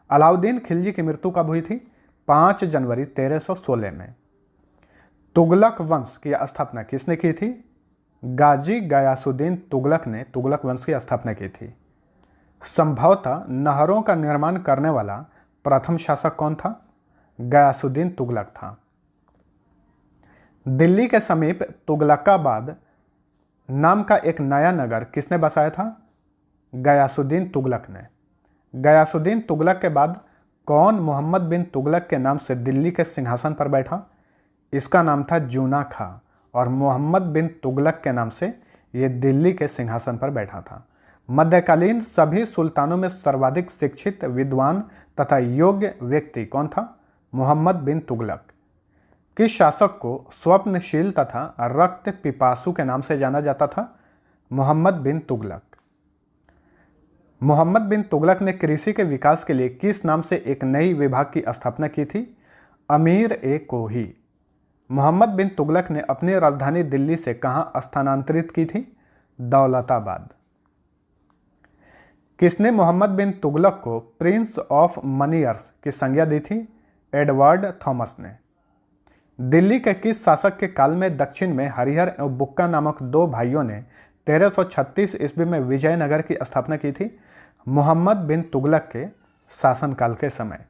[SPEAKER 1] अलाउद्दीन खिलजी की मृत्यु कब हुई थी? 5 जनवरी 1316 में। तुगलक वंश की स्थापना किसने की थी? गाजी गयासुद्दीन तुगलक ने तुगलक वंश की स्थापना की थी। संभवतः नहरों का निर्माण करने वाला प्रथम शासक कौन था? गयासुद्दीन तुगलक था। दिल्ली के समीप तुगलकाबाद नाम का एक नया नगर किसने बसाया था? गयासुद्दीन तुगलक ने। गयासुद्दीन तुगलक के बाद कौन मोहम्मद बिन तुगलक के नाम से दिल्ली के सिंहासन पर बैठा? इसका नाम था जूना खां और मोहम्मद बिन तुगलक के नाम से ये दिल्ली के सिंहासन पर बैठा था। मध्यकालीन सभी सुल्तानों में सर्वाधिक शिक्षित, विद्वान तथा योग्य व्यक्ति कौन था? मोहम्मद बिन तुगलक। किस शासक को स्वप्नशील तथा रक्त पिपासु के नाम से जाना जाता था? मोहम्मद बिन तुगलक। मोहम्मद बिन तुगलक ने कृषि के विकास के लिए किस नाम से एक नई विभाग की स्थापना की थी? अमीर ए कोही। मोहम्मद बिन तुगलक ने अपनी राजधानी दिल्ली से कहां स्थानांतरित की थी? दौलताबाद। किसने मोहम्मद बिन तुगलक को प्रिंस ऑफ मनियर्स की संज्ञा दी थी? एडवर्ड थॉमस ने। दिल्ली के किस शासक के काल में दक्षिण में हरिहर एवं बुक्का नामक दो भाइयों ने 1336 ईस्वी में विजयनगर की स्थापना की थी? मोहम्मद बिन तुगलक के शासनकाल के समय,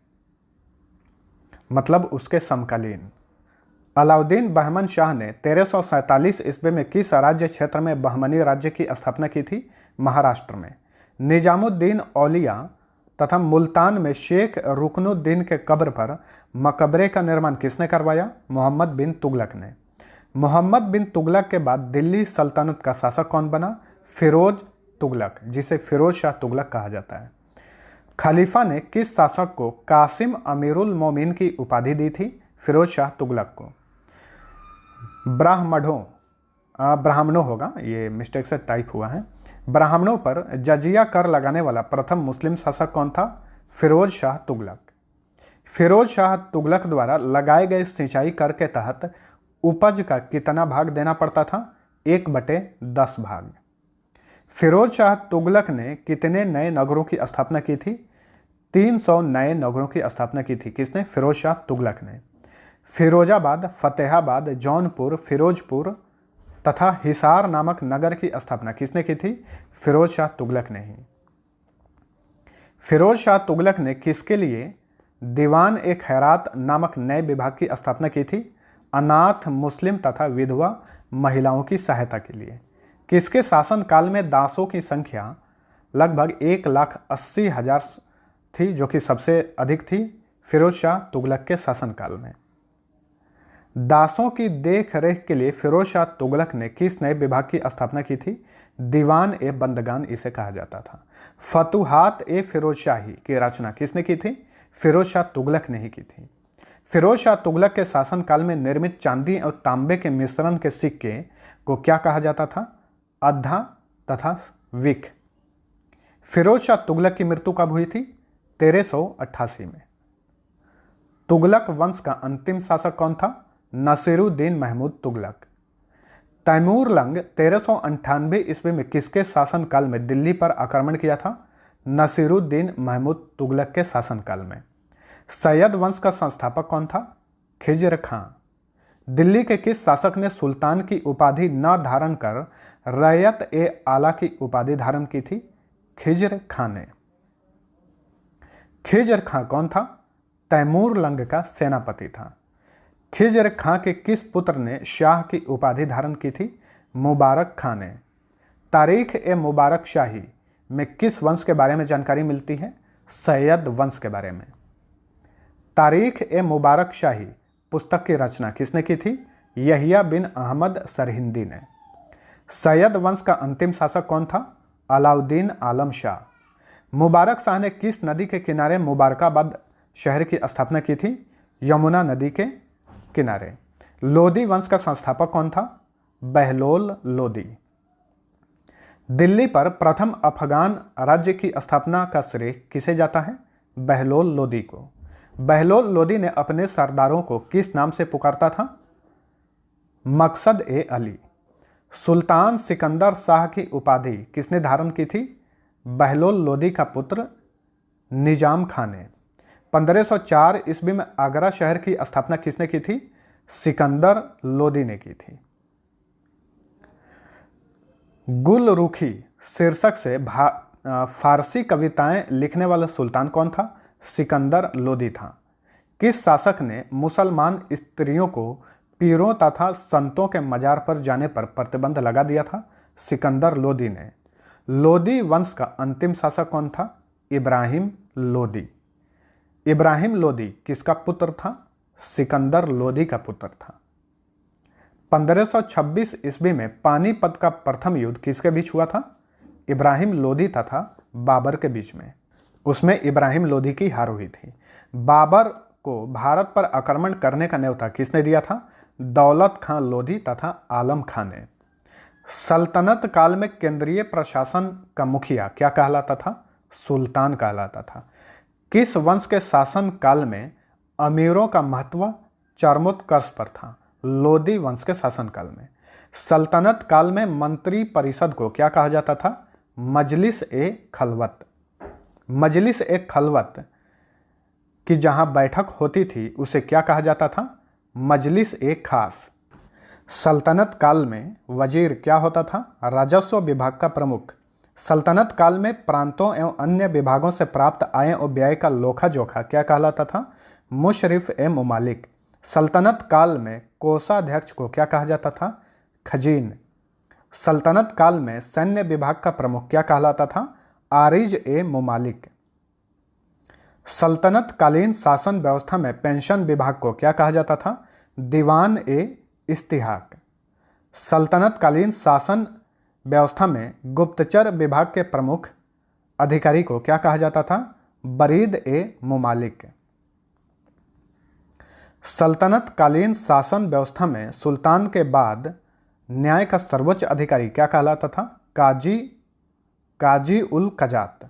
[SPEAKER 1] मतलब उसके समकालीन। अलाउद्दीन बहमन शाह ने 1347 ईस्वी में किस राज्य क्षेत्र में बहमनी राज्य की स्थापना की थी? महाराष्ट्र में। निजामुद्दीन औलिया तथा मुल्तान में शेख रुकनुद्दीन के कब्र पर मकबरे का निर्माण किसने करवाया? मोहम्मद बिन तुगलक ने। मोहम्मद बिन तुगलक के बाद दिल्ली सल्तनत का शासक कौन बना? फिरोज तुगलक, जिसे फिरोज शाह तुगलक कहा जाता है। खलीफा ने किस शासक को कासिम अमीरुल मोमिन की उपाधि दी थी? फिरोज शाह तुगलक को। ब्राह्मणों होगा, ये मिस्टेक से टाइप हुआ है। ब्राह्मणों पर जजिया कर लगाने वाला प्रथम मुस्लिम शासक कौन था? फिरोज शाह तुगलक। फिरोज शाह तुगलक द्वारा लगाए गए सिंचाई कर के तहत उपज का कितना भाग देना पड़ता था? 1/10 भाग। फिरोज शाह तुगलक ने कितने नए नगरों की स्थापना की थी? 300 नए नगरों की स्थापना की थी। किसने? फिरोज शाह तुगलक ने। फिरोजाबाद, फतेहाबाद, जौनपुर, फिरोजपुर तथा हिसार नामक नगर की स्थापना किसने की थी? फिरोज शाह तुगलक ने ही। फिरोज शाह तुगलक ने किसके लिए दीवान ए खैरात नामक नए विभाग की स्थापना की थी? अनाथ, मुस्लिम तथा विधवा महिलाओं की सहायता के लिए। किसके शासनकाल में दासों की संख्या लगभग 1,80,000 थी, जो कि सबसे अधिक थी? फिरोज शाह तुगलक के शासनकाल में। दासों की देख रेख के लिए फिरोज शाह तुगलक ने किस नए विभाग की स्थापना की थी? दीवान ए बंदगान इसे कहा जाता था। फतुहात ए फिरोज शाही की रचना किसने की थी? फिरोज शाह तुगलक ने ही की थी। फिरोज शाह तुगलक के शासनकाल में निर्मित चांदी और तांबे के मिश्रण के सिक्के को क्या कहा जाता था? अद्धा तथा विक। फिरोज शाह तुगलक की मृत्यु कब हुई थी? 1388 में। तुगलक वंश का अंतिम शासक कौन था? नसीरुद्दीन महमूद तुगलक। तैमूर लंग 1398 ईस्वी में किसके शासनकाल में दिल्ली पर आक्रमण किया था? नसीरुद्दीन महमूद तुगलक के शासनकाल में। सैयद वंश का संस्थापक कौन था? खिज्र खां। दिल्ली के किस शासक ने सुल्तान की उपाधि न धारण कर रैयत ए आला की उपाधि धारण की थी? खिज्र खां ने। खिज्र खां कौन था? तैमूर लंग का सेनापति था। खिज्र खां के किस पुत्र ने शाह की उपाधि धारण की थी? मुबारक खां ने। तारीख ए मुबारक शाही में किस वंश के बारे में जानकारी मिलती है? सैयद वंश के बारे में। तारीख ए मुबारक शाही पुस्तक की रचना किसने की थी? यहिया बिन अहमद सरहिंदी ने। सैयद वंश का अंतिम शासक कौन था? अलाउद्दीन आलम शाह। मुबारक शाह ने किस नदी के किनारे मुबारकाबाद शहर की स्थापना की थी? यमुना नदी के किनारे। लोदी वंश का संस्थापक कौन था? बहलोल लोदी। दिल्ली पर प्रथम अफगान राज्य की स्थापना का श्रेय किसे जाता है? बहलोल लोदी को। बहलोल लोदी ने अपने सरदारों को किस नाम से पुकारता था? मकसद ए अली। सुल्तान सिकंदर शाह की उपाधि किसने धारण की थी? बहलोल लोदी का पुत्र निजाम खां ने। 1504 ईस्वी में आगरा शहर की स्थापना किसने की थी? सिकंदर लोदी ने की थी। गुलरुखी शीर्षक से फारसी कविताएं लिखने वाला सुल्तान कौन था? सिकंदर लोदी था। किस शासक ने मुसलमान स्त्रियों को पीरों तथा संतों के मजार पर जाने पर प्रतिबंध लगा दिया था? सिकंदर लोदी ने। लोदी वंश का अंतिम शासक कौन था? इब्राहिम लोदी। इब्राहिम लोदी किसका पुत्र था? सिकंदर लोदी का पुत्र था। 1526 ईस्वी में पानीपत का प्रथम युद्ध किसके बीच हुआ था? इब्राहिम लोदी तथा बाबर के बीच में। उसमें इब्राहिम लोदी की हार हुई थी। बाबर को भारत पर आक्रमण करने का न्योता किसने दिया था? दौलत खां लोदी तथा आलम खां ने। सल्तनत काल में केंद्रीय प्रशासन का मुखिया क्या कहलाता था? सुल्तान कहलाता था। किस वंश के शासन काल में अमीरों का महत्व चरमोत्कर्ष पर था? लोदी वंश के शासनकाल में। सल्तनत काल में मंत्री परिषद को क्या कहा जाता था? मजलिस ए खलवत। मजलिस ए खलवत की जहां बैठक होती थी उसे क्या कहा जाता था? मजलिस ए खास। सल्तनत काल में वजीर क्या होता था? राजस्व विभाग का प्रमुख। सल्तनत काल में प्रांतों एवं अन्य विभागों से प्राप्त आय और व्यय का लोखा जोखा क्या कहलाता था? मुशरिफ ए मुमालिक। सल्तनत काल में कोषाध्यक्ष को क्या कहा जाता था? खजीन। सल्तनत काल में सैन्य विभाग का प्रमुख क्या कहलाता था? आरिज ए मुमालिक। सल्तनत कालीन शासन व्यवस्था में पेंशन विभाग को क्या कहा जाता था? दीवान ए इस्तिहाक। सल्तनत कालीन शासन व्यवस्था में गुप्तचर विभाग के प्रमुख अधिकारी को क्या कहा जाता था? बरीद ए मुमालिक। सल्तनत कालीन शासन व्यवस्था में सुल्तान के बाद न्याय का सर्वोच्च अधिकारी क्या कहलाता था? काजी उल कजात।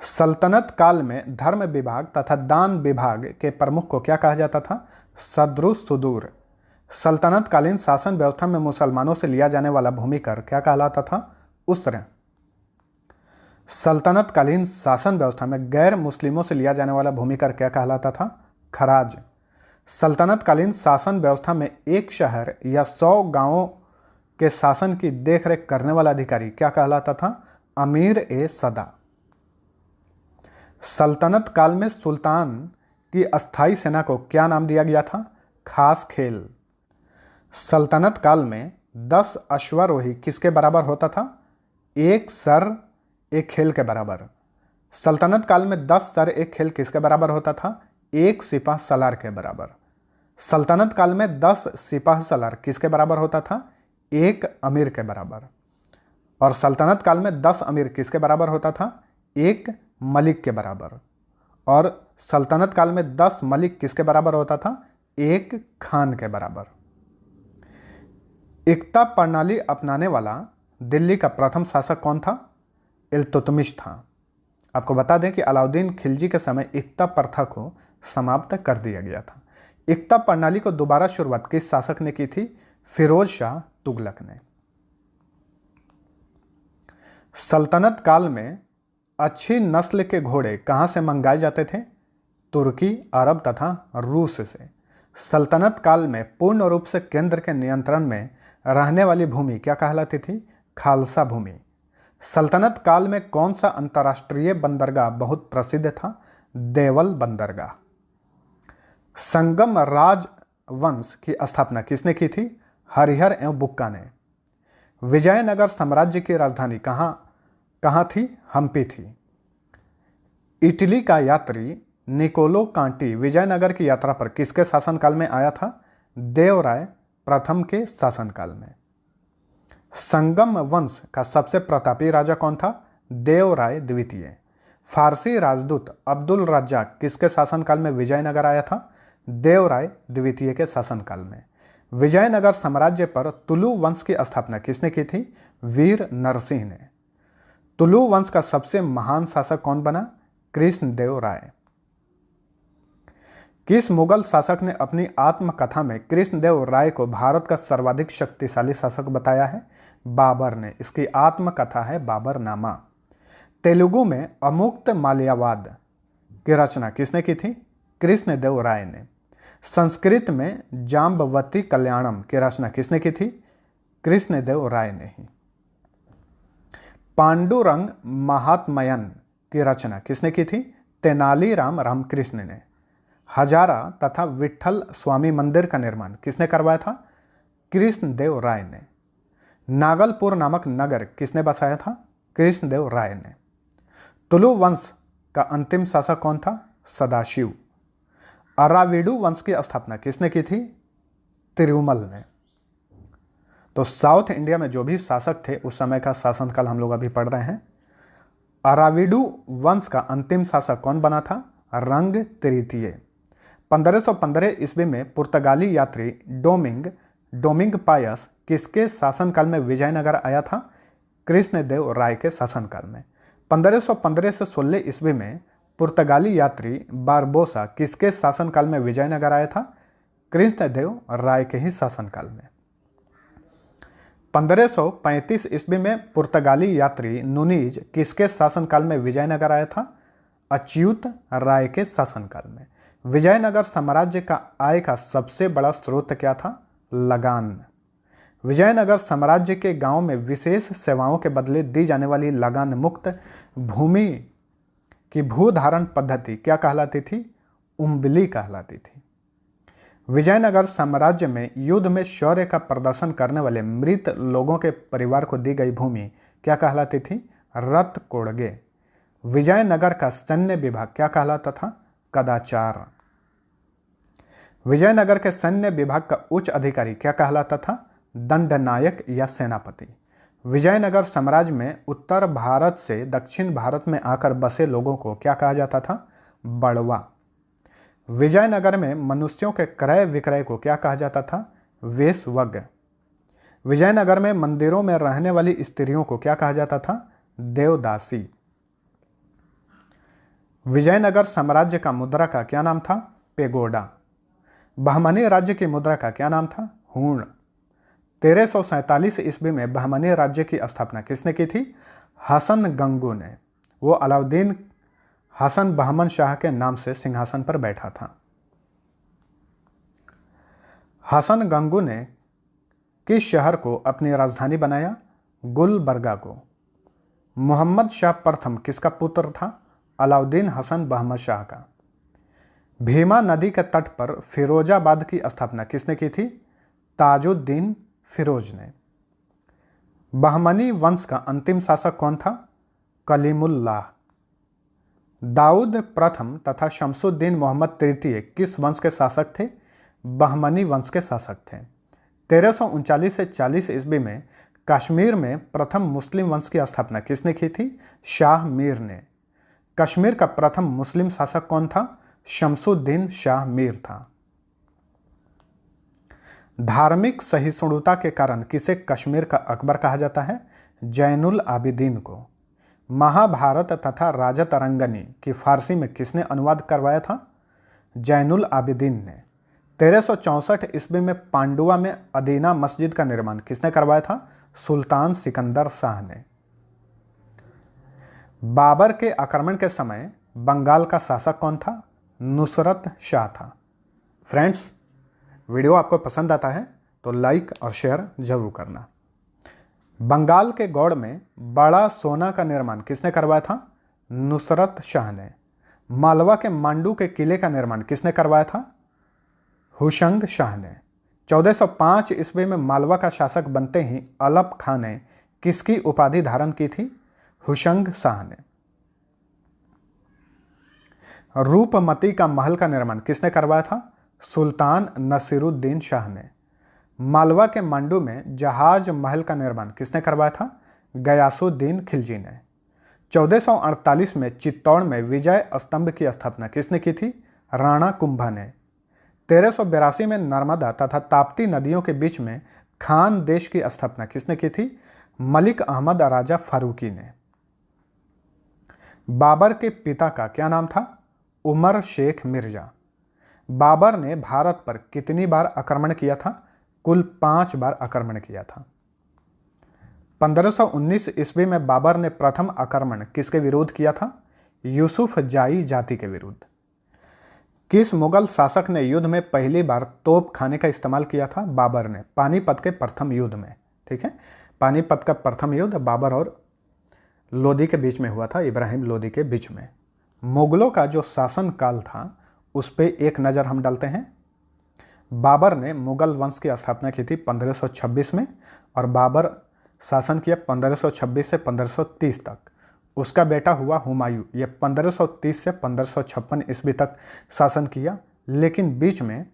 [SPEAKER 1] सल्तनत काल में धर्म विभाग तथा दान विभाग के प्रमुख को क्या कहा जाता था? सद्रुस सुदूर। सल्तनत कालीन शासन व्यवस्था में मुसलमानों से लिया जाने वाला भूमि कर क्या कहलाता था? उस्र। सल्तनत कालीन शासन व्यवस्था में गैर मुस्लिमों से लिया जाने वाला भूमि कर क्या कहलाता था? खराज। सल्तनत कालीन शासन व्यवस्था में एक शहर या 100 गांवों के शासन की देखरेख करने वाला अधिकारी क्या कहलाता था? अमीर ए सदा। सल्तनत काल में सुल्तान की अस्थाई सेना को क्या नाम दिया गया था? खास खेल। सल्तनत काल में 10 अश्वारोही किसके बराबर होता था? एक सर एक खेल के बराबर। सल्तनत काल में 10 सर एक खेल किसके बराबर होता था? एक सिपाह सलार के बराबर। सल्तनत काल में 10 सिपाह सलार किसके बराबर होता था? एक अमीर के बराबर। और सल्तनत काल में 10 अमीर किसके बराबर होता था? एक मलिक के बराबर। और सल्तनत काल में 10 मलिक किसके बराबर होता था? एक खान के बराबर। इक्ता प्रणाली अपनाने वाला दिल्ली का प्रथम शासक कौन था? इल्तुतमिश था। आपको बता दें कि अलाउद्दीन खिलजी के समय इक्ता प्रथा को समाप्त कर दिया गया था। इक्ता प्रणाली को दोबारा शुरुआत किस शासक ने की थी? फिरोज शाह तुगलक ने। सल्तनत काल में अच्छी नस्ल के घोड़े कहाँ से मंगाए जाते थे? तुर्की, अरब तथा रूस से। सल्तनत काल में पूर्ण रूप से केंद्र के नियंत्रण में रहने वाली भूमि क्या कहलाती थी? खालसा भूमि। सल्तनत काल में कौन सा अंतर्राष्ट्रीय बंदरगाह बहुत प्रसिद्ध था? देवल बंदरगाह। संगम राजवंश की स्थापना किसने की थी? हरिहर एवं बुक्का ने। विजयनगर साम्राज्य की राजधानी कहाँ थी? हम्पी थी। इटली का यात्री निकोलो कांटी विजयनगर की यात्रा पर किसके शासनकाल में आया था? देवराय प्रथम के शासनकाल में। संगम वंश का सबसे प्रतापी राजा कौन था? देवराय द्वितीय। फारसी राजदूत अब्दुल रज्जाक किसके शासनकाल में विजयनगर आया था? देवराय द्वितीय के शासनकाल में। विजयनगर साम्राज्य पर तुलु वंश की स्थापना किसने की थी? वीर नरसिंह ने। तुलु वंश का सबसे महान शासक कौन बना? कृष्णदेव राय। किस मुगल शासक ने अपनी आत्मकथा में कृष्णदेव राय को भारत का सर्वाधिक शक्तिशाली शासक बताया है? बाबर ने। इसकी आत्मकथा है बाबरनामा। तेलुगु में अमुक्त माल्यावाद की रचना किसने की थी? कृष्णदेव राय ने। संस्कृत में जाम्बवती कल्याणम की रचना किसने की थी? कृष्णदेव राय ने ही। पांडुरंग महात्मयन की रचना किसने की थी? तेनालीराम रामकृष्ण ने। हजारा तथा विट्ठल स्वामी मंदिर का निर्माण किसने करवाया था? कृष्णदेव राय ने। नागलपुर नामक नगर किसने बसाया था? कृष्णदेव राय ने। तुलु वंश का अंतिम शासक कौन था? सदाशिव। अराविडु वंश की स्थापना किसने की थी? तिरुमल ने। तो साउथ इंडिया में जो भी शासक थे उस समय का शासनकाल हम लोग अभी पढ़ रहे हैं। अराविडु वंश का अंतिम शासक कौन बना था? रंग तृतीय। 1515 ईस्वी में पुर्तगाली यात्री डोमिंग पायस किसके शासनकाल में विजयनगर आया था? कृष्णदेव राय के शासनकाल में। 1515 से 16 ईस्वी में पुर्तगाली यात्री बारबोसा किसके शासनकाल में विजयनगर आया था? कृष्णदेव राय के ही शासनकाल में। 1535 ईस्वी में पुर्तगाली यात्री नुनीज किसके शासनकाल में विजयनगर आया था? अच्युत राय के शासनकाल में। विजयनगर साम्राज्य का आय का सबसे बड़ा स्रोत क्या था? लगान। विजयनगर साम्राज्य के गांव में विशेष सेवाओं के बदले दी जाने वाली लगान मुक्त भूमि की भूधारण पद्धति क्या कहलाती थी? उम्बली कहलाती थी। विजयनगर साम्राज्य में युद्ध में शौर्य का प्रदर्शन करने वाले मृत लोगों के परिवार को दी गई भूमि क्या कहलाती थी? रत्कोड़गे। विजयनगर का सैन्य विभाग क्या कहलाता था? कदाचार। विजयनगर के सैन्य विभाग का उच्च अधिकारी क्या कहलाता था? दंडनायक या सेनापति। विजयनगर साम्राज्य में उत्तर भारत से दक्षिण भारत में आकर बसे लोगों को क्या कहा जाता था? बड़वा। विजयनगर में मनुष्यों के क्रय विक्रय को क्या कहा जाता था? वेश्यव्य। विजयनगर में मंदिरों में रहने वाली स्त्रियों को क्या कहा जाता था? देवदासी। विजयनगर साम्राज्य का मुद्रा का क्या नाम था? पेगोडा। बहमनी राज्य की मुद्रा का क्या नाम था? हूण। 1347 ईस्वी में बहमनी राज्य की स्थापना किसने की थी? हसन गंगू ने। वो अलाउद्दीन हसन बहमन शाह के नाम से सिंहासन पर बैठा था। हसन गंगू ने किस शहर को अपनी राजधानी बनाया? गुलबर्गा को। मोहम्मद शाह प्रथम किसका पुत्र था? अलाउद्दीन हसन बहमन शाह का। भीमा नदी के तट पर फिरोजाबाद की स्थापना किसने की थी? ताजुद्दीन फिरोज ने। बहमनी वंश का अंतिम शासक कौन था? कलीमुल्लाह। दाऊद प्रथम तथा शमसुद्दीन मोहम्मद तृतीय किस वंश के शासक थे? बहमनी वंश के शासक थे। 1339 से 40 ईस्वी में कश्मीर में प्रथम मुस्लिम वंश की स्थापना किसने की थी? शाह मीर ने। कश्मीर का प्रथम मुस्लिम शासक कौन था? शमसुद्दीन शाह मीर था। धार्मिक सहिष्णुता के कारण किसे कश्मीर का अकबर कहा जाता है? जैनुल आबिदीन को। महाभारत तथा राजतरंगनी की फारसी में किसने अनुवाद करवाया था? जैनुल आबिदीन ने। 1364 ईस्वी में पांडुआ में अदीना मस्जिद का निर्माण किसने करवाया था? सुल्तान सिकंदर शाह ने। बाबर के आक्रमण के समय बंगाल का शासक कौन था? नुसरत शाह था। फ्रेंड्स, वीडियो आपको पसंद आता है तो लाइक और शेयर जरूर करना। बंगाल के गौड़ में बड़ा सोना का निर्माण किसने करवाया था? नुसरत शाह ने। मालवा के मांडू के किले का निर्माण किसने करवाया था? हुशंग शाह ने। 1405 ईस्वी में मालवा का शासक बनते ही अलप खां ने किसकी उपाधि धारण की थी? हुशंग शाह ने। रूपमती का महल का निर्माण किसने करवाया था? सुल्तान नसीरुद्दीन शाह ने। मालवा के मांडू में जहाज महल का निर्माण किसने करवाया था? गयासुद्दीन खिलजी ने। 1448 में चित्तौड़ में विजय स्तंभ की स्थापना किसने की थी? राणा कुंभा ने। 1382 में नर्मदा तथा ताप्ती नदियों के बीच में खान देश की स्थापना किसने की थी? मलिक अहमद राजा फारूकी ने। बाबर के पिता का क्या नाम था? उमर शेख मिर्जा। बाबर ने भारत पर कितनी बार आक्रमण किया था? कुल 5 बार आक्रमण किया था। 1519 ईस्वी में बाबर ने प्रथम आक्रमण किसके विरुद्ध किया था? यूसुफ जाई जाति के विरुद्ध। किस मुगल शासक ने युद्ध में पहली बार तोप खाने का इस्तेमाल किया था? बाबर ने। पानीपत के प्रथम युद्ध में। ठीक है, पानीपत का प्रथम युद्ध बाबर और लोदी के बीच में हुआ था, इब्राहिम लोदी के बीच में। मुगलों का जो शासन काल था उस पर एक नज़र हम डालते हैं। बाबर ने मुगल वंश की स्थापना की थी 1526 में और बाबर शासन किया 1526 से 1530 तक। उसका बेटा हुआ हुमायूं, ये 1530 से 1556 ईस्वी तक शासन किया, लेकिन बीच में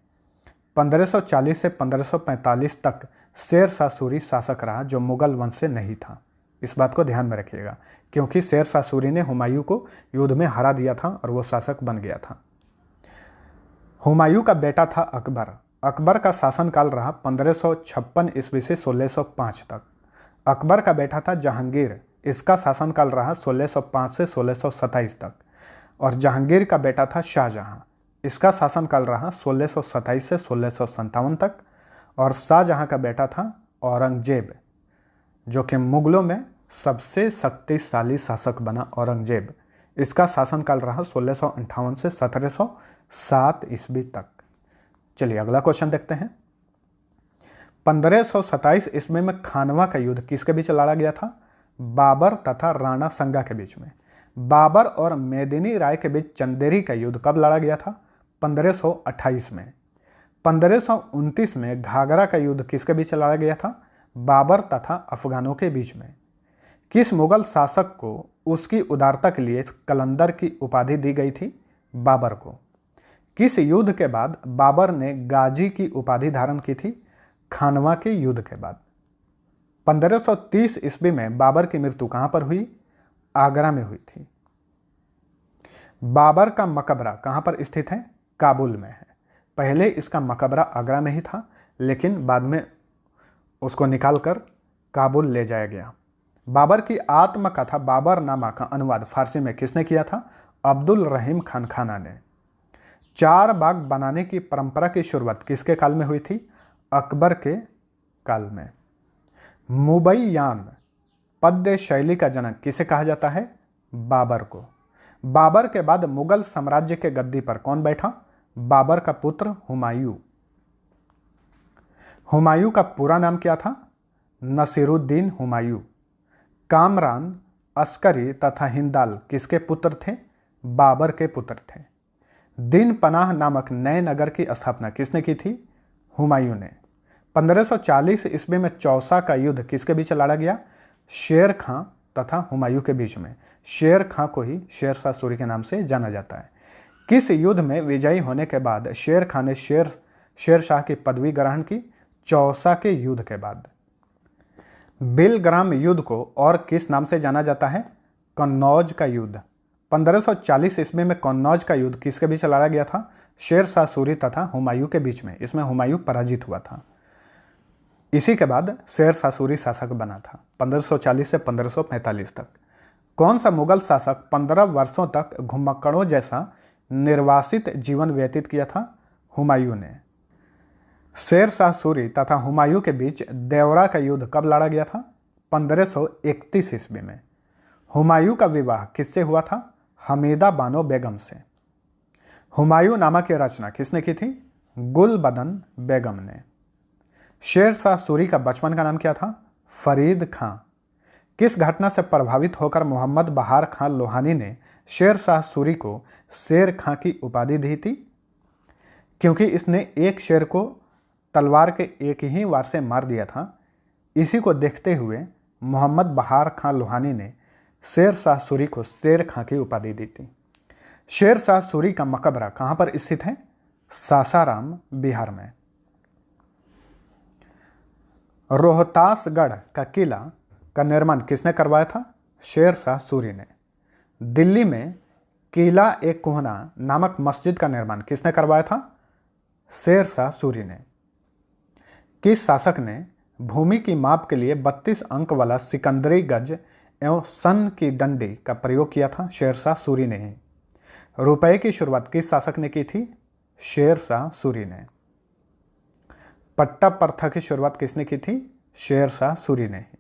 [SPEAKER 1] 1540 से 1545 तक शेर शाह सूरी शासक रहा जो मुगल वंश से नहीं था। इस बात को ध्यान में रखिएगा, क्योंकि शेर शाह सूरी ने हुमायूं को युद्ध में हरा दिया था और वो शासक बन गया था। हुमायूं का बेटा था अकबर। अकबर का शासनकाल रहा 1556 ईस्वी से 1605 तक। अकबर का बेटा था जहांगीर। इसका शासनकाल रहा 1605 से 1627 तक। और जहांगीर का बेटा था शाहजहां। इसका शासनकाल रहा 1627 से 1657 तक। और शाहजहां का बेटा था औरंगजेब, जो कि मुगलों में सबसे शक्तिशाली शासक बना। औरंगजेब, इसका शासनकाल रहा 1658 से 1707 ईस्वी तक। चलिए अगला क्वेश्चन देखते हैं। 1527 ईस्वी में खानवा का युद्ध किसके बीच लड़ा गया था? बाबर तथा राणा संगा के बीच में। बाबर और मेदिनी राय के बीच चंदेरी का युद्ध कब लड़ा गया था? 1528 में। 1529 में घाघरा का युद्ध किसके बीच लड़ा गया था? बाबर तथा अफगानों के बीच में। किस मुगल शासक को उसकी उदारता के लिए कलंदर की उपाधि दी गई थी? बाबर को। किस युद्ध के बाद बाबर ने गाजी की उपाधि धारण की थी? खानवा के युद्ध के बाद। 1530 ईस्वी में बाबर की मृत्यु कहां पर हुई? आगरा में हुई थी। बाबर का मकबरा कहां पर स्थित है? काबुल में है। पहले इसका मकबरा आगरा में ही था, लेकिन बाद में उसको निकालकर काबुल ले जाया गया। बाबर की आत्मकथा बाबरनामा का अनुवाद फारसी में किसने किया था? अब्दुल रहीम खान खाना ने। 4 बाग बनाने की परंपरा की शुरुआत किसके काल में हुई थी? अकबर के काल में। मुबैयान पद्य शैली का जनक किसे कहा जाता है? बाबर को। बाबर के बाद मुगल साम्राज्य के गद्दी पर कौन बैठा? बाबर का पुत्र हुमायूं। हुमायूं का पूरा नाम क्या था? नसीरुद्दीन हुमायूं। कामरान, अस्करी तथा हिंदाल किसके पुत्र थे? बाबर के पुत्र थे। दिन पनाह नामक नए नगर की स्थापना किसने की थी? हुमायूं ने। 1540 ईस्वी में चौसा का युद्ध किसके बीच लड़ा गया? शेर खां तथा हुमायूं के बीच में। शेर खां को ही शेर शाह सूरी के नाम से जाना जाता है। किस युद्ध में विजयी होने के बाद शेर खां ने शेर शाह की पदवी ग्रहण की? चौसा के युद्ध के बाद। बिलग्राम युद्ध को और किस नाम से जाना जाता है? कन्नौज का युद्ध। 1540 ईस्वी में कन्नौज का युद्ध किसके बीच लड़ा गया था? शेर शाह सूरी तथा हुमायूं के बीच में। इसमें हुमायूं पराजित हुआ था। इसी के बाद शेर शाह सूरी शासक बना था 1540 से 1545 तक। कौन सा मुगल शासक 15 वर्षों तक घुमक्कड़ों जैसा निर्वासित जीवन व्यतीत किया था? हुमायूं ने। शेर शाह सूरी तथा हुमायूं के बीच देवरा का युद्ध कब लड़ा गया था? 1531 ईस्वी में। हुमायूं का विवाह किससे हुआ था? हमीदा बानो बेगम से। हुमायूं नामा की रचना किसने की थी? गुलबदन बेगम ने। शेर शाह सूरी का बचपन का नाम क्या था? फरीद खां। किस घटना से प्रभावित होकर मोहम्मद बहार खां लोहानी ने शेर शाह सूरी को शेर खां की उपाधि दी थी? क्योंकि इसने एक शेर को तलवार के एक ही वार से मार दिया था। इसी को देखते हुए मोहम्मद बहार खां लोहानी ने शेर शाह सूरी को शेर खां की उपाधि दी थी। शेर शाह सूरी का मकबरा कहाँ पर स्थित है? सासाराम, बिहार में। रोहतासगढ़ का किला का निर्माण किसने करवाया था? शेर शाह सूरी ने। दिल्ली में किला ए कोहना नामक मस्जिद का निर्माण किसने करवाया था? शेर शाह सूरी ने। किस शासक ने भूमि की माप के लिए 32 अंक वाला सिकंदरी गज एवं सन की डंडी का प्रयोग किया था? शेर शाह सूरी ने ही। रुपए की शुरुआत किस शासक ने की थी? शेर शाह सूरी ने। पट्टा प्रथा की शुरुआत किसने की थी? शेर शाह सूरी ने ही।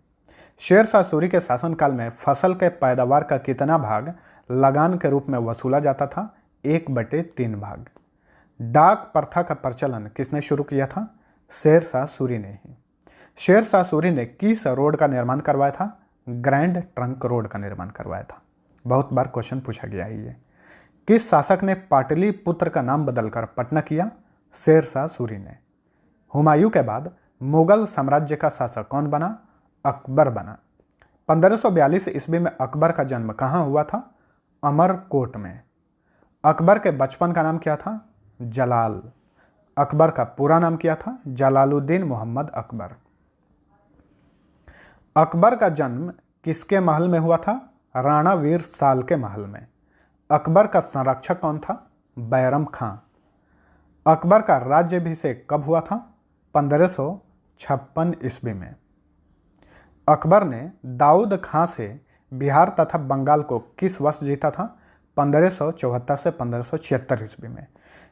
[SPEAKER 1] शेर शाह सूरी के शासनकाल में फसल के पैदावार का कितना भाग लगान के रूप में वसूला जाता था? 1/3 भाग। डाक प्रथा का प्रचलन किसने शुरू किया था? शेर शाह सूरी ने ही। शेर शाह सूरी ने किस रोड का निर्माण करवाया था? ग्रैंड ट्रंक रोड का निर्माण करवाया था। बहुत बार क्वेश्चन पूछा गया है ये। किस शासक ने पाटलिपुत्र का नाम बदलकर पटना किया? शेर शाह सूरी ने। हुमायूं के बाद मुगल साम्राज्य का शासक कौन बना? अकबर बना। 1542 ईस्वी में अकबर का जन्म कहाँ हुआ था? अमरकोट में। अकबर के बचपन का नाम क्या था? जलाल। अकबर का पूरा नाम क्या था? जलालुद्दीन मोहम्मद अकबर। अकबर का जन्म किसके महल में हुआ था? राणा वीर साल के महल में। अकबर का संरक्षक कौन था? बैरम खां। अकबर का राज्याभिषेक कब हुआ था? 1556 ईस्वी में। अकबर ने दाऊद खां से बिहार तथा बंगाल को किस वर्ष जीता था? 1574 से 1576 ईस्वी में।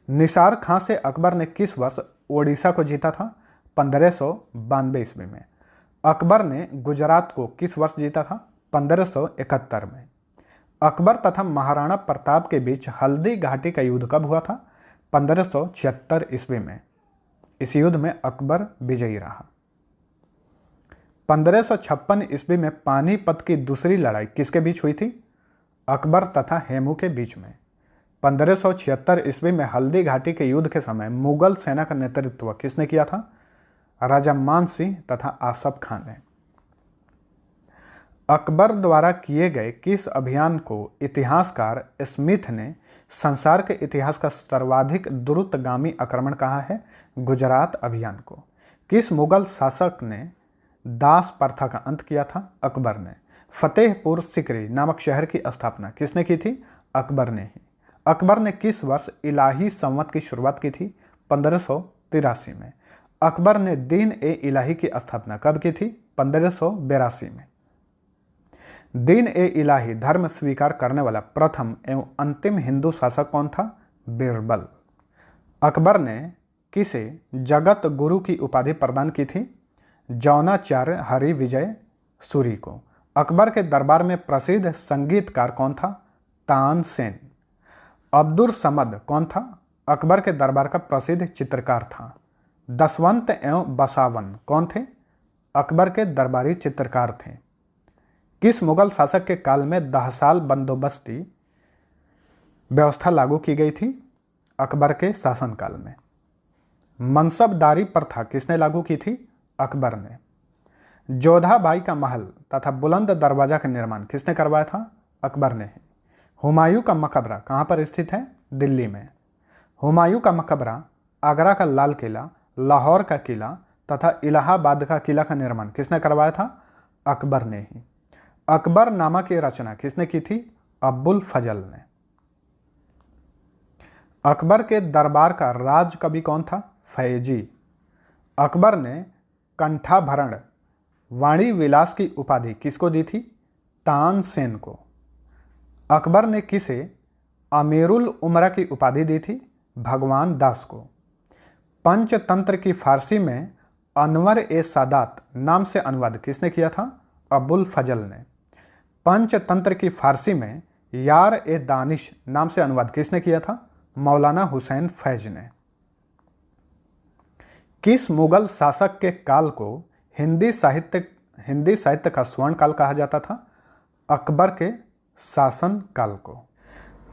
[SPEAKER 1] निसार खां से अकबर ने किस वर्ष ओडिशा को जीता था? 1592 ईस्वी में। अकबर ने गुजरात को किस वर्ष जीता था? 1571 में। अकबर तथा महाराणा प्रताप के बीच हल्दी घाटी का युद्ध कब हुआ था? 1576 ईस्वी में। इस युद्ध में अकबर विजयी रहा। 1556 ईस्वी में पानीपत की दूसरी लड़ाई किसके बीच हुई थी? अकबर तथा हेमू के बीच में। 1576 ईस्वी में हल्दी घाटी के युद्ध के समय मुगल सेना का नेतृत्व किसने किया था? राजा मान सिंह तथा आसफ खान ने। अकबर द्वारा किए गए किस अभियान को इतिहासकार स्मिथ ने संसार के इतिहास का सर्वाधिक द्रुतगामी आक्रमण कहा है? गुजरात अभियान को। किस मुगल शासक ने दास प्रथा का अंत किया था? अकबर ने। फतेहपुर सिकरी नामक शहर की स्थापना किसने की थी? अकबर ने ही। अकबर ने किस वर्ष इलाही संवत की शुरुआत की थी? 1583 में। अकबर ने दीन ए इलाही की स्थापना कब की थी? 1582 में। दीन ए इलाही धर्म स्वीकार करने वाला प्रथम एवं अंतिम हिंदू शासक कौन था? बीरबल। अकबर ने किसे जगत गुरु की उपाधि प्रदान की थी? जौनाचार्य हरि विजय सूरी को। अकबर के दरबार में प्रसिद्ध संगीतकार कौन था? तानसेन। अब्दुल समद कौन था? अकबर के दरबार का प्रसिद्ध चित्रकार था। दसवंत एवं बसावन कौन थे? अकबर के दरबारी चित्रकार थे। किस मुगल शासक के काल में दहसाल बंदोबस्ती व्यवस्था लागू की गई थी? अकबर के शासनकाल में। मनसबदारी प्रथा किसने लागू की थी? अकबर ने। जोधाबाई का महल तथा बुलंद दरवाजा का निर्माण किसने करवाया था? अकबर ने ही। हुमायूं का मकबरा कहाँ पर स्थित है? दिल्ली में। हुमायूं का मकबरा, आगरा का लाल किला, लाहौर का किला तथा इलाहाबाद का किला का निर्माण किसने करवाया था? अकबर ने ही। अकबरनामा की रचना किसने की थी? अब्बुल फजल ने। अकबर के दरबार का राज कवि कौन था? फैजी। अकबर ने कंठाभरण वाणी विलास की उपाधि किसको दी थी? तानसेन को। अकबर ने किसे अमीरुल उमरा की उपाधि दी थी? भगवान दास को। पंचतंत्र की फारसी में अनवर ए सादात नाम से अनुवाद किसने किया था? अब्बुल फजल ने। पंचतंत्र की फारसी में यार ए दानिश नाम से अनुवाद किसने किया था? मौलाना हुसैन फैज ने। किस मुगल शासक के काल को हिंदी साहित्य का स्वर्ण काल कहा जाता था? अकबर के शासन काल को।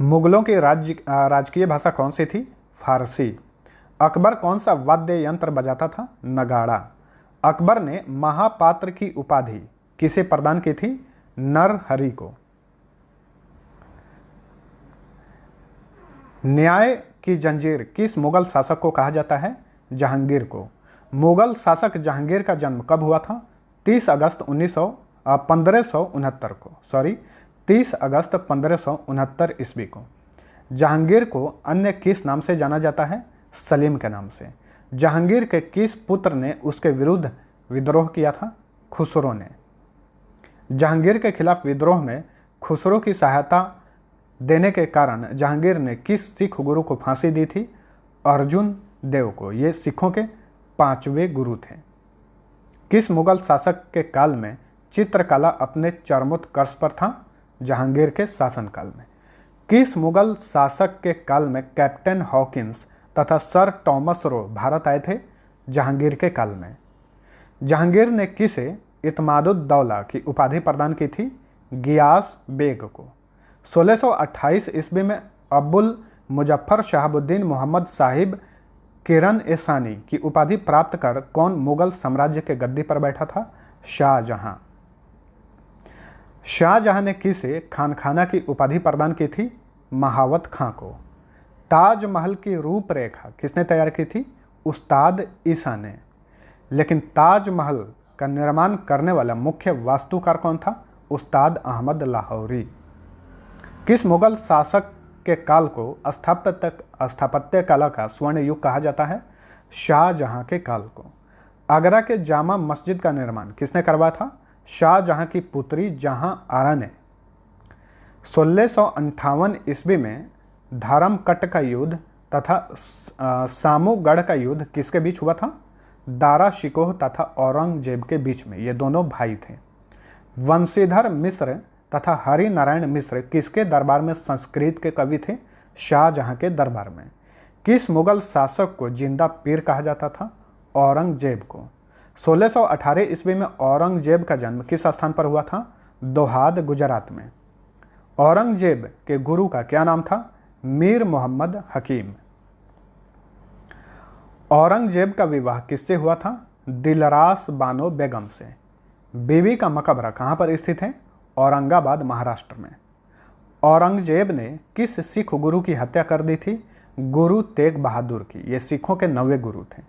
[SPEAKER 1] मुगलों की राजकीय भाषा कौन सी थी? फारसी। अकबर कौन सा वाद्य यंत्र बजाता था? नगाड़ा। अकबर ने महापात्र की उपाधि किसे प्रदान की थी? नरहरि को। न्याय की जंजीर किस मुगल शासक को कहा जाता है? जहांगीर को। मुगल शासक जहांगीर का जन्म कब हुआ था? 30 अगस्त 1569 को। 30 अगस्त 1569 ईस्वी को। जहांगीर को अन्य किस नाम से जाना जाता है? सलीम के नाम से। जहांगीर के किस पुत्र ने उसके विरुद्ध विद्रोह किया था? खुसरो ने। जहांगीर के खिलाफ विद्रोह में खुसरो की सहायता देने के कारण जहांगीर ने किस सिख गुरु को फांसी दी थी? अर्जुन देव को। ये सिखों के 5वें गुरु थे। किस मुगल शासक के काल में चित्रकला अपने चरमोत्कर्ष पर था? जहांगीर के शासनकाल में। किस मुगल शासक के काल में कैप्टन हॉकिंस तथा सर टॉमस रो भारत आए थे? जहांगीर के काल में। जहांगीर ने किसे इत्मादुद्दौला की उपाधि प्रदान की थी? गियास बेग को। 1628 ईस्वी में अब्बुल मुजफ्फर शहाबुद्दीन मोहम्मद साहिब किरण ए सानी की उपाधि प्राप्त कर कौन मुगल साम्राज्य के गद्दी पर बैठा था? शाहजहां। शाहजहां ने किसे खानखाना की उपाधि प्रदान की थी? महावत खां को। ताजमहल की रूपरेखा किसने तैयार की थी? उस्ताद ईसा ने। लेकिन ताजमहल का निर्माण करने वाला मुख्य वास्तुकार कौन था? उस्ताद अहमद लाहौरी। किस मुगल शासक के काल को स्थापत्य कला का स्वर्ण युग कहा जाता है? शाहजहां के काल को। आगरा के जामा मस्जिद का निर्माण किसने करवाया था? शाहजहां की पुत्री जहां आरा ने। 1658 ईस्वी में धर्मकट का युद्ध तथा सामूगढ़ का युद्ध किसके बीच हुआ था? दारा शिकोह तथा औरंगजेब के बीच में। ये दोनों भाई थे। वंशीधर मिश्र तथा हरि नारायण मिश्र किसके दरबार में संस्कृत के कवि थे? शाहजहां के दरबार में। किस मुगल शासक को जिंदा पीर कहा जाता था? औरंगजेब को। 1618 ईस्वी में औरंगजेब का जन्म किस स्थान पर हुआ था? दोहाद, गुजरात में। औरंगजेब के गुरु का क्या नाम था? मीर मोहम्मद हकीम। औरंगजेब का विवाह किससे हुआ था? दिलरास बानो बेगम से। बीबी का मकबरा कहाँ पर स्थित है? औरंगाबाद, महाराष्ट्र में। औरंगजेब ने किस सिख गुरु की हत्या कर दी थी? गुरु तेग बहादुर की। ये सिखों के 9वें गुरु थे।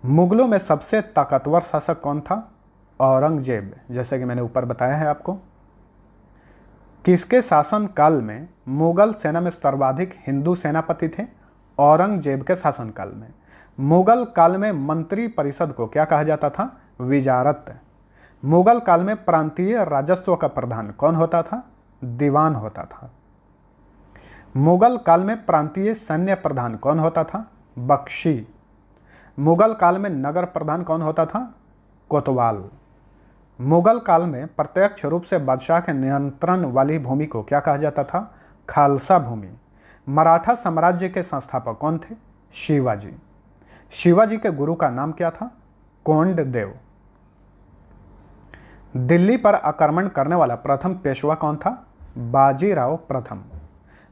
[SPEAKER 1] मुगलों में सबसे ताकतवर शासक कौन था? औरंगजेब, जैसे कि मैंने ऊपर बताया है आपको। किसके शासन काल में मुगल सेना में सर्वाधिक हिंदू सेनापति थे? औरंगजेब के शासनकाल में। मुगल काल में मंत्री परिषद को क्या कहा जाता था? विजारत। मुगल काल में प्रांतीय राजस्व का प्रधान कौन होता था? दीवान होता था। मुगल काल में प्रांतीय सैन्य प्रधान कौन होता था? बख्शी। मुगल काल में नगर प्रधान कौन होता था? कोतवाल। मुगल काल में प्रत्यक्ष रूप से बादशाह के नियंत्रण वाली भूमि को क्या कहा जाता था? खालसा भूमि। मराठा साम्राज्य के संस्थापक कौन थे? शिवाजी। शिवाजी के गुरु का नाम क्या था? कोंडदेव। दिल्ली पर आक्रमण करने वाला प्रथम पेशवा कौन था? बाजीराव प्रथम।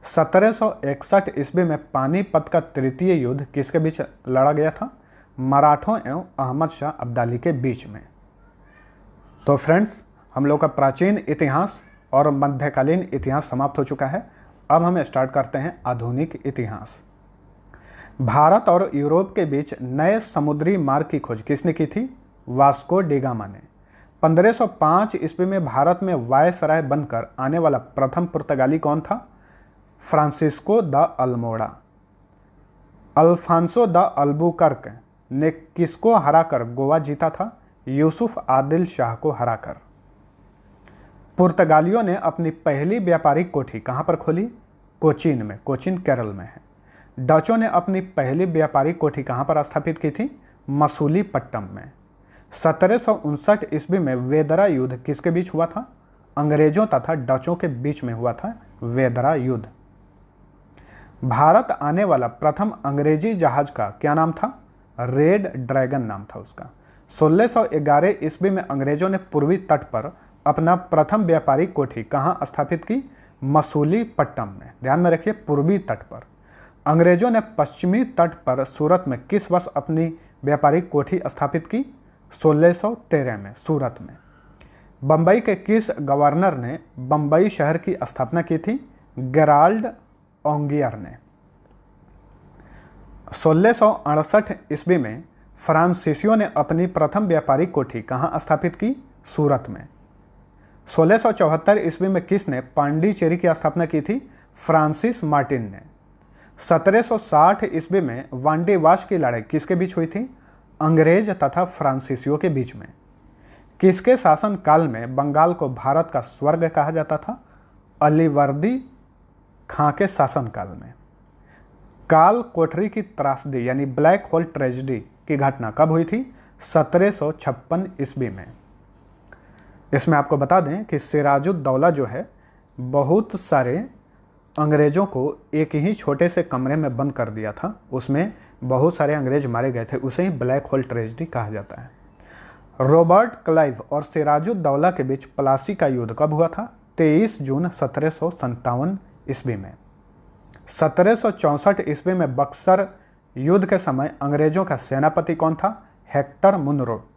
[SPEAKER 1] 1761 ईस्वी में पानीपत का तृतीय युद्ध किसके बीच लड़ा गया था? मराठों एवं अहमद शाह अब्दाली के बीच में। तो फ्रेंड्स, हम लोग का प्राचीन इतिहास और मध्यकालीन इतिहास समाप्त हो चुका है। अब हम स्टार्ट करते हैं आधुनिक इतिहास। भारत और यूरोप के बीच नए समुद्री मार्ग की खोज किसने की थी? वास्को डी गामा ने। 1505 ईस्वी में भारत में वायसराय बनकर आने वाला प्रथम पुर्तगाली कौन था? Francisco de Almora. Alfonso de Albuquerque ने किसको हराकर गोवा जीता था? यूसुफ आदिल शाह को हराकर। पुर्तगालियों ने अपनी पहली व्यापारिक कोठी कहां पर खोली? कोचीन में। कोचीन केरल में है। डचों ने अपनी पहली व्यापारिक कोठी कहां पर स्थापित की थी? मसूलीपट्टम में। 1759 ईस्वी में वेदरा युद्ध किसके बीच हुआ था? अंग्रेजों तथा डचों के बीच में हुआ था वेदरा युद्ध। भारत आने वाला प्रथम अंग्रेजी जहाज का क्या नाम था? रेड ड्रैगन नाम था उसका। 1611 ईस्वी में अंग्रेजों ने पूर्वी तट पर अपना प्रथम व्यापारिक कोठी कहाँ स्थापित की? मसूलीपट्टनम में। ध्यान में रखिए, पूर्वी तट पर। अंग्रेजों ने पश्चिमी तट पर सूरत में किस वर्ष अपनी व्यापारिक कोठी स्थापित की? 1613 में सूरत में। बम्बई के किस गवर्नर ने बम्बई शहर की स्थापना की थी? गेराल्ड ओंगियर ने। 1668 ईस्वी में फ्रांसीसियों ने अपनी प्रथम व्यापारिक कोठी कहाँ स्थापित की? सूरत में। 1674 ईस्वी में किसने पांडिचेरी की स्थापना की थी? फ्रांसिस मार्टिन ने। 1760 ईस्वी में वांडीवाश की लड़ाई किसके बीच हुई थी? अंग्रेज तथा फ्रांसीसियों के बीच में। किसके शासन काल में बंगाल को भारत का स्वर्ग कहा जाता था? अलीवर्दी खां के शासन काल में। काल कोठरी की त्रासदी यानी ब्लैक होल ट्रेजेडी की घटना कब हुई थी? 1756 ईस्वी में। इसमें आपको बता दें कि सिराजुद्दौला जो है, बहुत सारे अंग्रेजों को एक ही छोटे से कमरे में बंद कर दिया था, उसमें बहुत सारे अंग्रेज मारे गए थे, उसे ही ब्लैक होल ट्रेजेडी कहा जाता है। रॉबर्ट क्लाइव और सिराजुद्दौला के बीच प्लासी का युद्ध कब हुआ था? 23 जून 1757 ईस्वी में। 1764 ईस्वी में बक्सर युद्ध के समय अंग्रेजों का सेनापति कौन था? Hector Munro.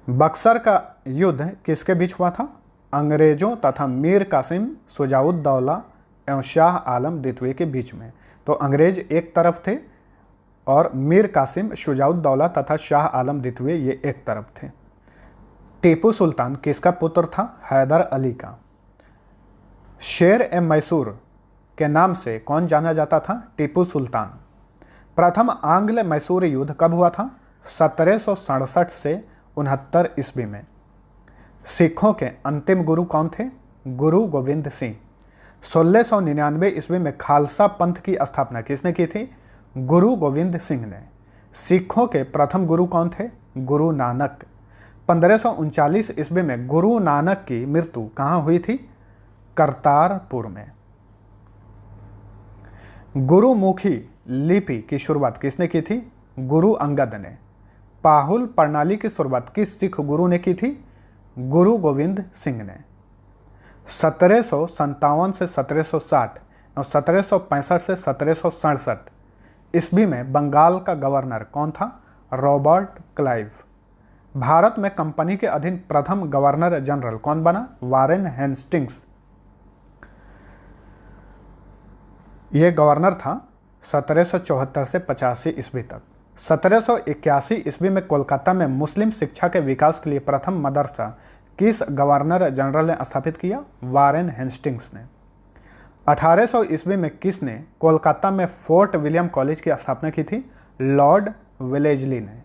[SPEAKER 1] बक्सर का युद्ध किसके बीच हुआ था? अंग्रेजों तथा मीर कासिम शुजाउद्दौला एवं शाह आलम द्वितीय के बीच में। तो अंग्रेज एक तरफ थे और मीर कासिम शुजाउद्दौला तथा शाह आलम द्वितीय ये एक तरफ थे। टीपू सुल्तान किसका पुत्र था? हैदर अली का। शेर ए मैसूर के नाम से कौन जाना जाता था? टीपू सुल्तान। प्रथम आंग्ल मैसूर युद्ध कब हुआ था? 1767 से 69 ईस्वी में। सिखों के अंतिम गुरु कौन थे? गुरु गोविंद सिंह। 1699 ईस्वी में खालसा पंथ की स्थापना किसने की थी? गुरु गोविंद सिंह ने। सिखों के प्रथम गुरु कौन थे? गुरु नानक। 1539 ईस्वी में गुरु नानक की मृत्यु कहाँ हुई थी? करतारपुर में। गुरुमुखी लिपि की शुरुआत किसने की थी? गुरु अंगद ने। पाहुल प्रणाली की शुरुआत किस सिख गुरु ने की थी? गुरु गोविंद सिंह ने। 1757 से 1760 और 1765 से 1767 ईस्वी में बंगाल का गवर्नर कौन था? Robert Clive. भारत में कंपनी के अधीन प्रथम गवर्नर जनरल कौन बना? Warren Hastings. ये गवर्नर था 1774 से 85 ईस्वी तक। 1781 ईस्वी में कोलकाता में मुस्लिम शिक्षा के विकास के लिए प्रथम मदरसा किस गवर्नर जनरल ने स्थापित किया? वारेन हेस्टिंग्स ने। 1800 ईस्वी में किसने कोलकाता में फोर्ट विलियम कॉलेज की स्थापना की थी? लॉर्ड वेलेजली ने।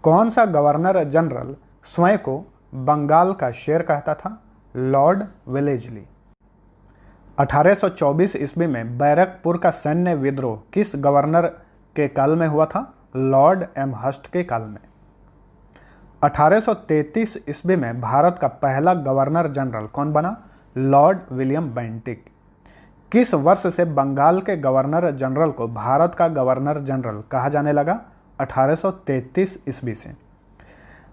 [SPEAKER 1] कौन सा गवर्नर जनरल स्वयं को बंगाल का शेर कहता था? Lord Wellesley. 1824 ईस्वी में बैरकपुर का सैन्य विद्रोह किस गवर्नर के काल में हुआ था? लॉर्ड एमहर्स्ट के काल में। 1833 ईस्वी में भारत का पहला गवर्नर जनरल कौन बना? Lord William Bentinck. किस वर्ष से बंगाल के गवर्नर जनरल को भारत का गवर्नर जनरल कहा जाने लगा? 1833 ईस्वी से।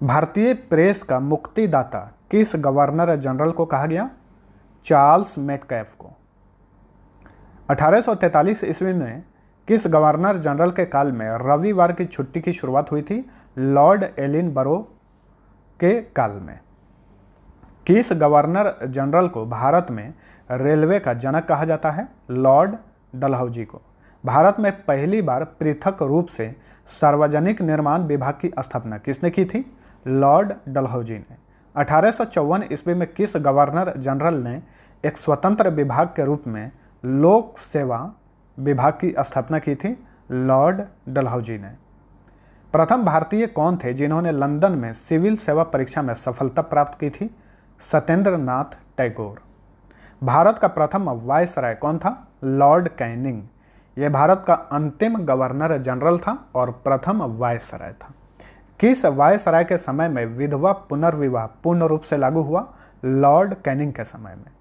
[SPEAKER 1] भारतीय प्रेस का मुक्तिदाता किस गवर्नर जनरल को कहा गया? चार्ल्स मेटकैफ को। 1843 ईस्वी में किस गवर्नर जनरल के काल में रविवार की छुट्टी की शुरुआत हुई थी? लॉर्ड एलिनबरो के काल में। किस गवर्नर जनरल को भारत में रेलवे का जनक कहा जाता है? लॉर्ड डलहौजी को। भारत में पहली बार पृथक रूप से सार्वजनिक निर्माण विभाग की स्थापना किसने की थी? लॉर्ड डलहौजी ने। 1854 ईस्वी में किस गवर्नर जनरल ने एक स्वतंत्र विभाग के रूप में लोक सेवा विभाग की स्थापना की थी? लॉर्ड डलहौजी ने। प्रथम भारतीय कौन थे जिन्होंने लंदन में सिविल सेवा परीक्षा में सफलता प्राप्त की थी? सत्येंद्र नाथ टैगोर। भारत का प्रथम वायसराय कौन था? Lord Canning. यह भारत का अंतिम गवर्नर जनरल था और प्रथम वायसराय था। किस वायसराय के समय में विधवा पुनर्विवाह पूर्ण रूप से लागू हुआ? लॉर्ड कैनिंग के समय में।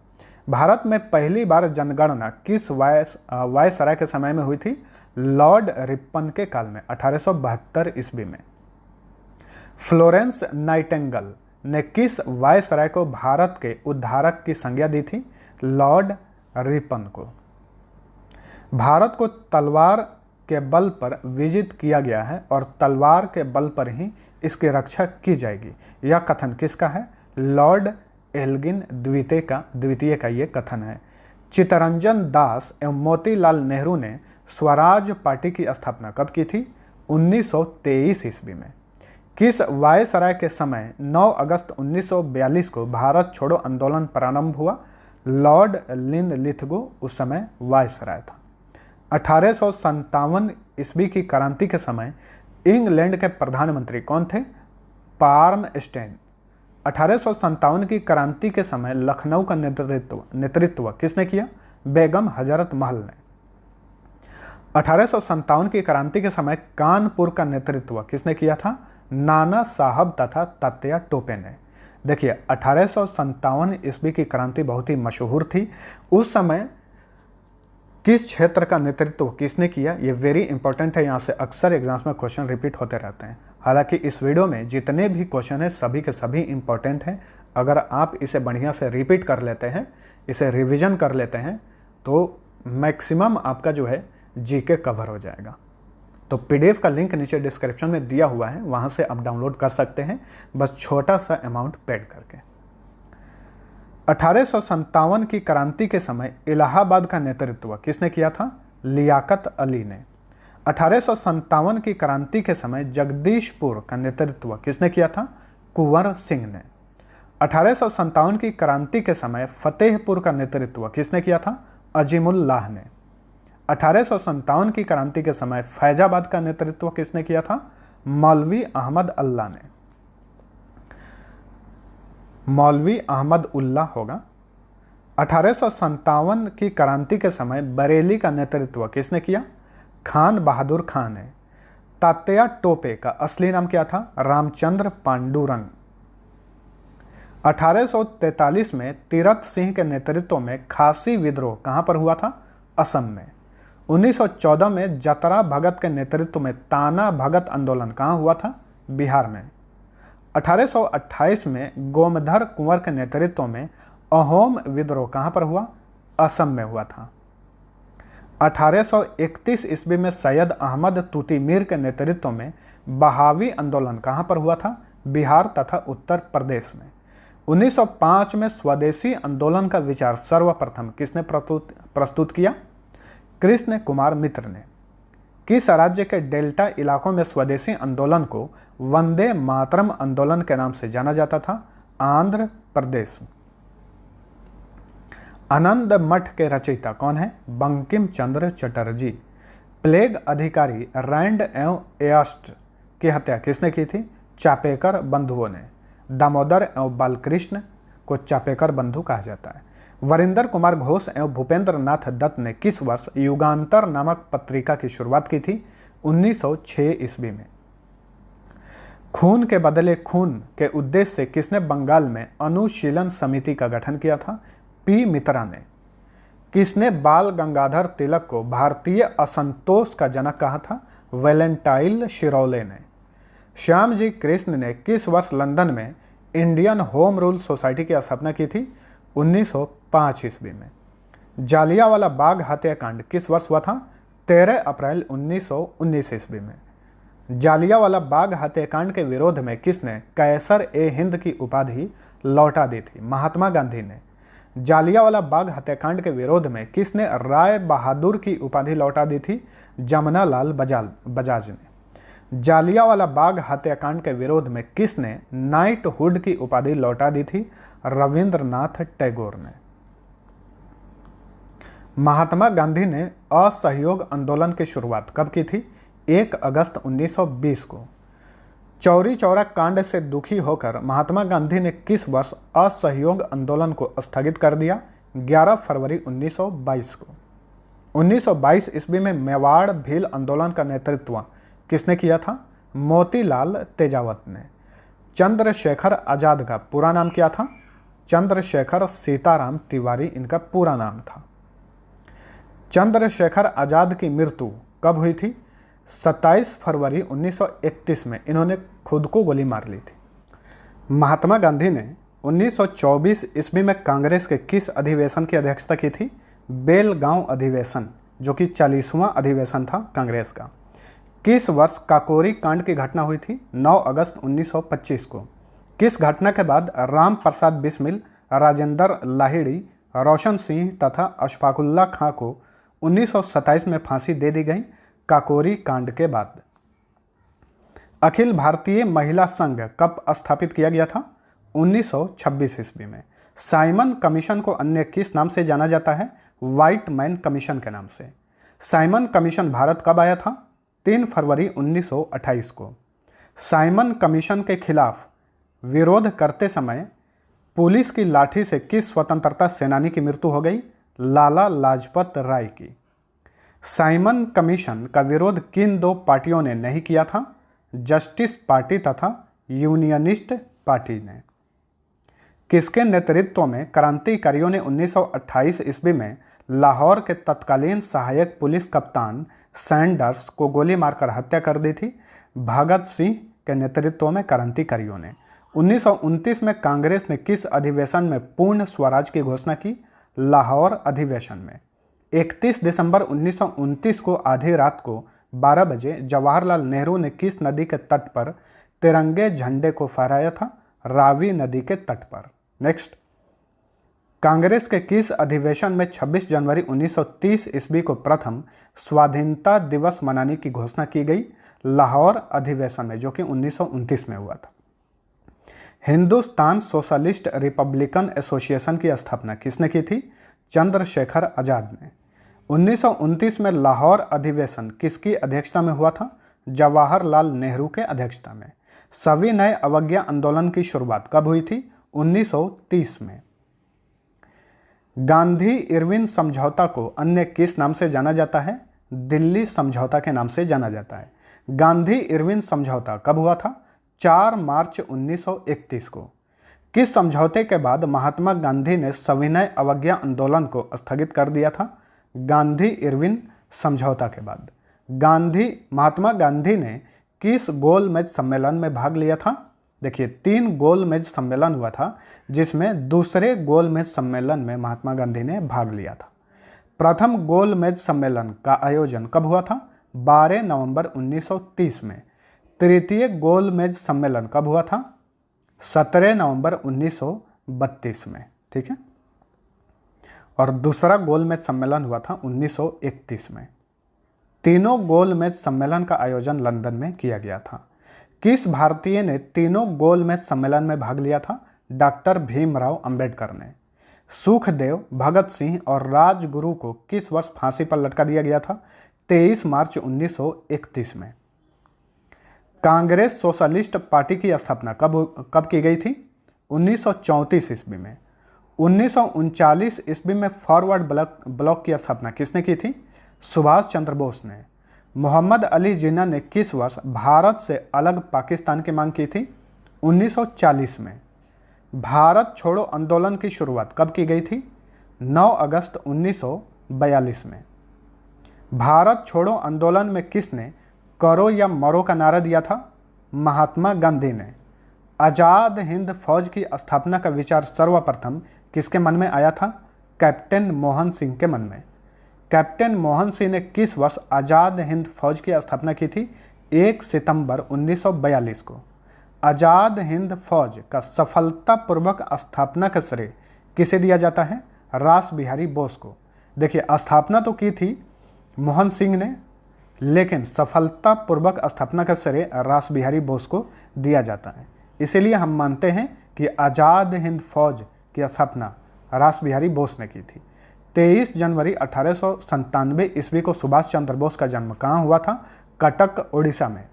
[SPEAKER 1] भारत में पहली बार जनगणना किस वायसराय के समय में हुई थी? लॉर्ड रिपन के काल में 1872 ईस्वी में। फ्लोरेंस नाइटिंगेल ने किस वायसराय को भारत के उद्धारक की संज्ञा दी थी? लॉर्ड रिपन को। भारत को तलवार के बल पर विजित किया गया है और तलवार के बल पर ही इसकी रक्षा की जाएगी। यह कथन किसका है? लॉर्ड एल्गिन द्वितीय का ये कथन है। चित्तरंजन दास एवं मोतीलाल नेहरू ने स्वराज पार्टी की स्थापना कब की थी? 1923 ईस्वी में। किस वायसराय के समय 9 अगस्त 1942 को भारत छोड़ो आंदोलन प्रारंभ हुआ? लॉर्ड लिनलिथगो उस समय वायसराय था। 1857 ईस्वी की क्रांति के समय इंग्लैंड के प्रधानमंत्री कौन थे? पार्मस्टेन। 1857 की क्रांति के समय लखनऊ का नेतृत्व किसने किया? बेगम हजरत महल ने। 1857 की क्रांति के समय कानपुर का नेतृत्व किसने किया था? नाना साहब तथा तात्या टोपे ने। देखिए 1857 ईस्वी की क्रांति बहुत ही मशहूर थी। उस समय किस क्षेत्र का नेतृत्व किसने किया? ये वेरी इंपॉर्टेंट है, यहाँ से अक्सर एग्जाम्स में क्वेश्चन रिपीट होते रहते हैं। हालांकि इस वीडियो में जितने भी क्वेश्चन हैं सभी के सभी इंपॉर्टेंट हैं। अगर आप इसे बढ़िया से रिपीट कर लेते हैं, इसे रिवीजन कर लेते हैं, तो मैक्सिमम आपका जो है जीके कवर हो जाएगा। तो पीडीएफ का लिंक नीचे डिस्क्रिप्शन में दिया हुआ है, वहाँ से आप डाउनलोड कर सकते हैं, बस छोटा सा अमाउंट पेड करके। 1857 की क्रांति के समय इलाहाबाद का नेतृत्व किसने किया था? लियाकत अली ने। 1857 की क्रांति के समय जगदीशपुर का नेतृत्व किसने किया था? कुंवर सिंह ने। 1857 की क्रांति के समय फतेहपुर का नेतृत्व किसने किया था? अजीमुल्लाह ने। 1857 की क्रांति के समय फैजाबाद का नेतृत्व किसने किया था? मौलवी अहमद अल्लाह ने। मौलवी अहमद उल्लाह होगा। 1857 की क्रांति के समय बरेली का नेतृत्व किसने किया? खान बहादुर खान ने। तात्या टोपे का असली नाम क्या था? रामचंद्र पांडुरंग। 1843 में तीरथ सिंह के नेतृत्व में खासी विद्रोह कहां पर हुआ था? असम में। 1914 में जतरा भगत के नेतृत्व में ताना भगत आंदोलन कहां हुआ था? बिहार में। 1828 में गोमधर कुंवर के नेतृत्व में अहोम विद्रोह कहां पर हुआ? असम में हुआ था। 1831 ईस्वी में सैयद अहमद तूती मीर के नेतृत्व में बहावी आंदोलन कहां पर हुआ था? बिहार तथा उत्तर प्रदेश में। 1905 में स्वदेशी आंदोलन का विचार सर्वप्रथम किसने प्रस्तुत किया? कृष्ण कुमार मित्र ने। किस राज्य के डेल्टा इलाकों में स्वदेशी आंदोलन को वंदे मातरम आंदोलन के नाम से जाना जाता था? आंध्र प्रदेश। आनंद मठ के रचयिता कौन है? बंकिम चंद्र चटर्जी। प्लेग अधिकारी रैंड एवं एस्ट की हत्या किसने की थी? चापेकर बंधुओं ने। दामोदर एवं बालकृष्ण को चापेकर बंधु कहा जाता है। वरिंदर कुमार घोष एवं भूपेंद्र नाथ दत्त ने किस वर्ष युगांतर नामक पत्रिका की शुरुआत की थी? 1906 ईस्वी में। खून के बदले खून के उद्देश्य से किसने बंगाल में अनुशीलन समिति का गठन किया था? पी मित्रा ने। किसने बाल गंगाधर तिलक को भारतीय असंतोष का जनक कहा था? वैलेंटाइन शिरोले ने। श्यामजी कृष्ण ने किस वर्ष लंदन में इंडियन होम रूल सोसाइटी की स्थापना की थी? 1905 ईस्वी में। जालियांवाला बाग हत्याकांड किस वर्ष हुआ था? 13 अप्रैल 1919 ईस्वी में। जालियांवाला बाग हत्याकांड के विरोध में किसने कैसर ए हिंद की उपाधि लौटा दी थी? महात्मा गांधी ने। जालियांवाला बाग हत्याकांड के विरोध में किसने राय बहादुर की उपाधि लौटा दी थी? जमनालाल बजाज ने। जालियांवाला बाग हत्याकांड के विरोध में किसने नाइटहुड की उपाधि लौटा दी थी? रविंद्रनाथ टैगोर ने। महात्मा गांधी ने असहयोग आंदोलन की शुरुआत कब की थी? 1 अगस्त 1920 को। चौरी चौरा कांड से दुखी होकर महात्मा गांधी ने किस वर्ष असहयोग आंदोलन को स्थगित कर दिया? 11 फरवरी 1922 को। 1922 ईस्वी में मेवाड़ भील आंदोलन का नेतृत्व किसने किया था? मोतीलाल तेजावत ने। चंद्रशेखर आजाद का पूरा नाम क्या था? चंद्रशेखर सीताराम तिवारी इनका पूरा नाम था। चंद्रशेखर आज़ाद की मृत्यु कब हुई थी? 27 फरवरी 1931 में इन्होंने खुद को गोली मार ली थी। महात्मा गांधी ने 1924 ईस्वी में कांग्रेस के किस अधिवेशन की अध्यक्षता की थी? बेलगांव अधिवेशन, जो कि 40वां अधिवेशन था कांग्रेस का। किस वर्ष काकोरी कांड की घटना हुई थी? 9 अगस्त 1925 को। किस घटना के बाद राम प्रसाद बिस्मिल, राजेंद्र लाहिड़ी, रोशन सिंह तथा अशफाकुल्ला खां को 1927 में फांसी दे दी गई? काकोरी कांड के बाद। अखिल भारतीय महिला संघ कब स्थापित किया गया था? 1926 ईस्वी में। साइमन कमीशन को अन्य किस नाम से जाना जाता है? व्हाइट मैन कमीशन के नाम से। साइमन कमीशन भारत कब आया था? 3 फरवरी 1928 को। साइमन कमीशन के खिलाफ विरोध करते समय पुलिस की लाठी से किस स्वतंत्रता सेनानी की मृत्यु हो गई? लाला लाजपत राय की। साइमन कमीशन का विरोध किन दो पार्टियों ने नहीं किया था? जस्टिस पार्टी तथा यूनियनिस्ट पार्टी ने। किसके नेतृत्व में क्रांतिकारियों ने 1928 ईस्वी में लाहौर के तत्कालीन सहायक पुलिस कप्तान सैंडर्स को गोली मारकर हत्या कर दी थी? भगत सिंह के नेतृत्व में क्रांतिकारियों ने। 1929 में कांग्रेस ने किस अधिवेशन में पूर्ण स्वराज की घोषणा की? लाहौर अधिवेशन में। 31 दिसंबर 1929 को आधी रात को 12 बजे जवाहरलाल नेहरू ने किस नदी के तट पर तिरंगे झंडे को फहराया था? रावी नदी के तट पर। नेक्स्ट, कांग्रेस के किस अधिवेशन में 26 जनवरी 1930 ईस्वी को प्रथम स्वाधीनता दिवस मनाने की घोषणा की गई? लाहौर अधिवेशन में, जो कि 1929 में हुआ था। हिंदुस्तान सोशलिस्ट रिपब्लिकन एसोसिएशन की स्थापना किसने की थी? चंद्रशेखर आज़ाद ने। 1929 में लाहौर अधिवेशन किसकी अध्यक्षता में हुआ था? जवाहरलाल नेहरू के अध्यक्षता में। सविनय अवज्ञा आंदोलन की शुरुआत कब हुई थी? 1930 में। गांधी इरविन समझौता को अन्य किस नाम से जाना जाता है? दिल्ली समझौता के नाम से जाना जाता है। गांधी इरविन समझौता कब हुआ था? 4 मार्च 1931 को। किस समझौते के बाद महात्मा गांधी ने सविनय अवज्ञा आंदोलन को स्थगित कर दिया था? गांधी इरविन समझौता के बाद। महात्मा गांधी ने किस गोलमेज सम्मेलन में भाग लिया था? देखिए, 3 गोलमेज सम्मेलन हुआ था, जिसमें दूसरे गोलमेज सम्मेलन में महात्मा गांधी ने भाग लिया था। प्रथम गोलमेज सम्मेलन का आयोजन कब हुआ था? 12 नवंबर 1930 में। तृतीय गोलमेज सम्मेलन कब हुआ था? 17 नवंबर 1932 में। ठीक है। और दूसरा गोलमेज सम्मेलन हुआ था 1931 में। तीनों गोलमेज सम्मेलन का आयोजन लंदन में किया गया था। किस भारतीय ने तीनों गोलमेज सम्मेलन में भाग लिया था? डॉक्टर भीमराव अंबेडकर ने। सुखदेव, भगत सिंह और राजगुरु को किस वर्ष फांसी पर लटका दिया गया था? 23 मार्च 1931 में। कांग्रेस सोशलिस्ट पार्टी की स्थापना कब की गई थी? 1934 ईस्वी में। 1939 ईस्वी में फॉरवर्ड ब्लॉक की स्थापना किसने की थी? सुभाष चंद्र बोस ने। मोहम्मद अली जिन्ना ने किस वर्ष भारत से अलग पाकिस्तान की मांग की थी? 1940 में। भारत छोड़ो आंदोलन की शुरुआत कब की गई थी? 9 अगस्त 1942 में। भारत छोड़ो आंदोलन में किसने करो या मरो का नारा दिया था? महात्मा गांधी ने। आज़ाद हिंद फौज की स्थापना का विचार सर्वप्रथम किसके मन में आया था? कैप्टन मोहन सिंह के मन में। कैप्टन मोहन सिंह ने किस वर्ष आज़ाद हिंद फौज की स्थापना की थी? 1 सितंबर 1942 को। आज़ाद हिंद फौज का सफलतापूर्वक स्थापना का श्रेय किसे दिया जाता है? रास बिहारी बोस को। देखिए, स्थापना तो की थी मोहन सिंह ने, लेकिन सफलतापूर्वक स्थापना का श्रेय रास बिहारी बोस को दिया जाता है। इसीलिए हम मानते हैं कि आज़ाद हिंद फौज की स्थापना रास बिहारी बोस ने की थी। 23 जनवरी 1897 ईस्वी को सुभाष चंद्र बोस का जन्म कहाँ हुआ था? कटक, ओडिशा में।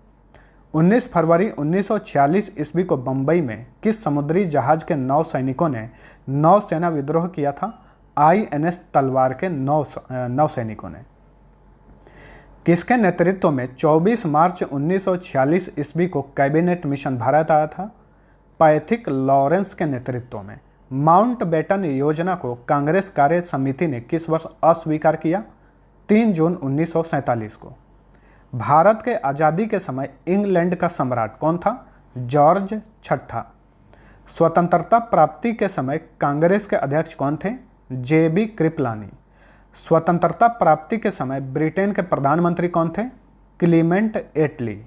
[SPEAKER 1] 19 फरवरी 1946 ईस्वी को बंबई में किस समुद्री जहाज के 9 सैनिकों ने नौसेना विद्रोह किया था? INS तलवार के 9 सैनिकों ने। किसके नेतृत्व में 24 मार्च 1946 ईस्वी को कैबिनेट मिशन भारत आया था? पैथिक लॉरेंस के नेतृत्व में। माउंटबेटन योजना को कांग्रेस कार्य समिति ने किस वर्ष अस्वीकार किया? 3 जून 1947 को। भारत के आज़ादी के समय इंग्लैंड का सम्राट कौन था? जॉर्ज छठा। स्वतंत्रता प्राप्ति के समय कांग्रेस के अध्यक्ष कौन थे? JB कृपलानी। स्वतंत्रता प्राप्ति के समय ब्रिटेन के प्रधानमंत्री कौन थे? क्लीमेंट एटली।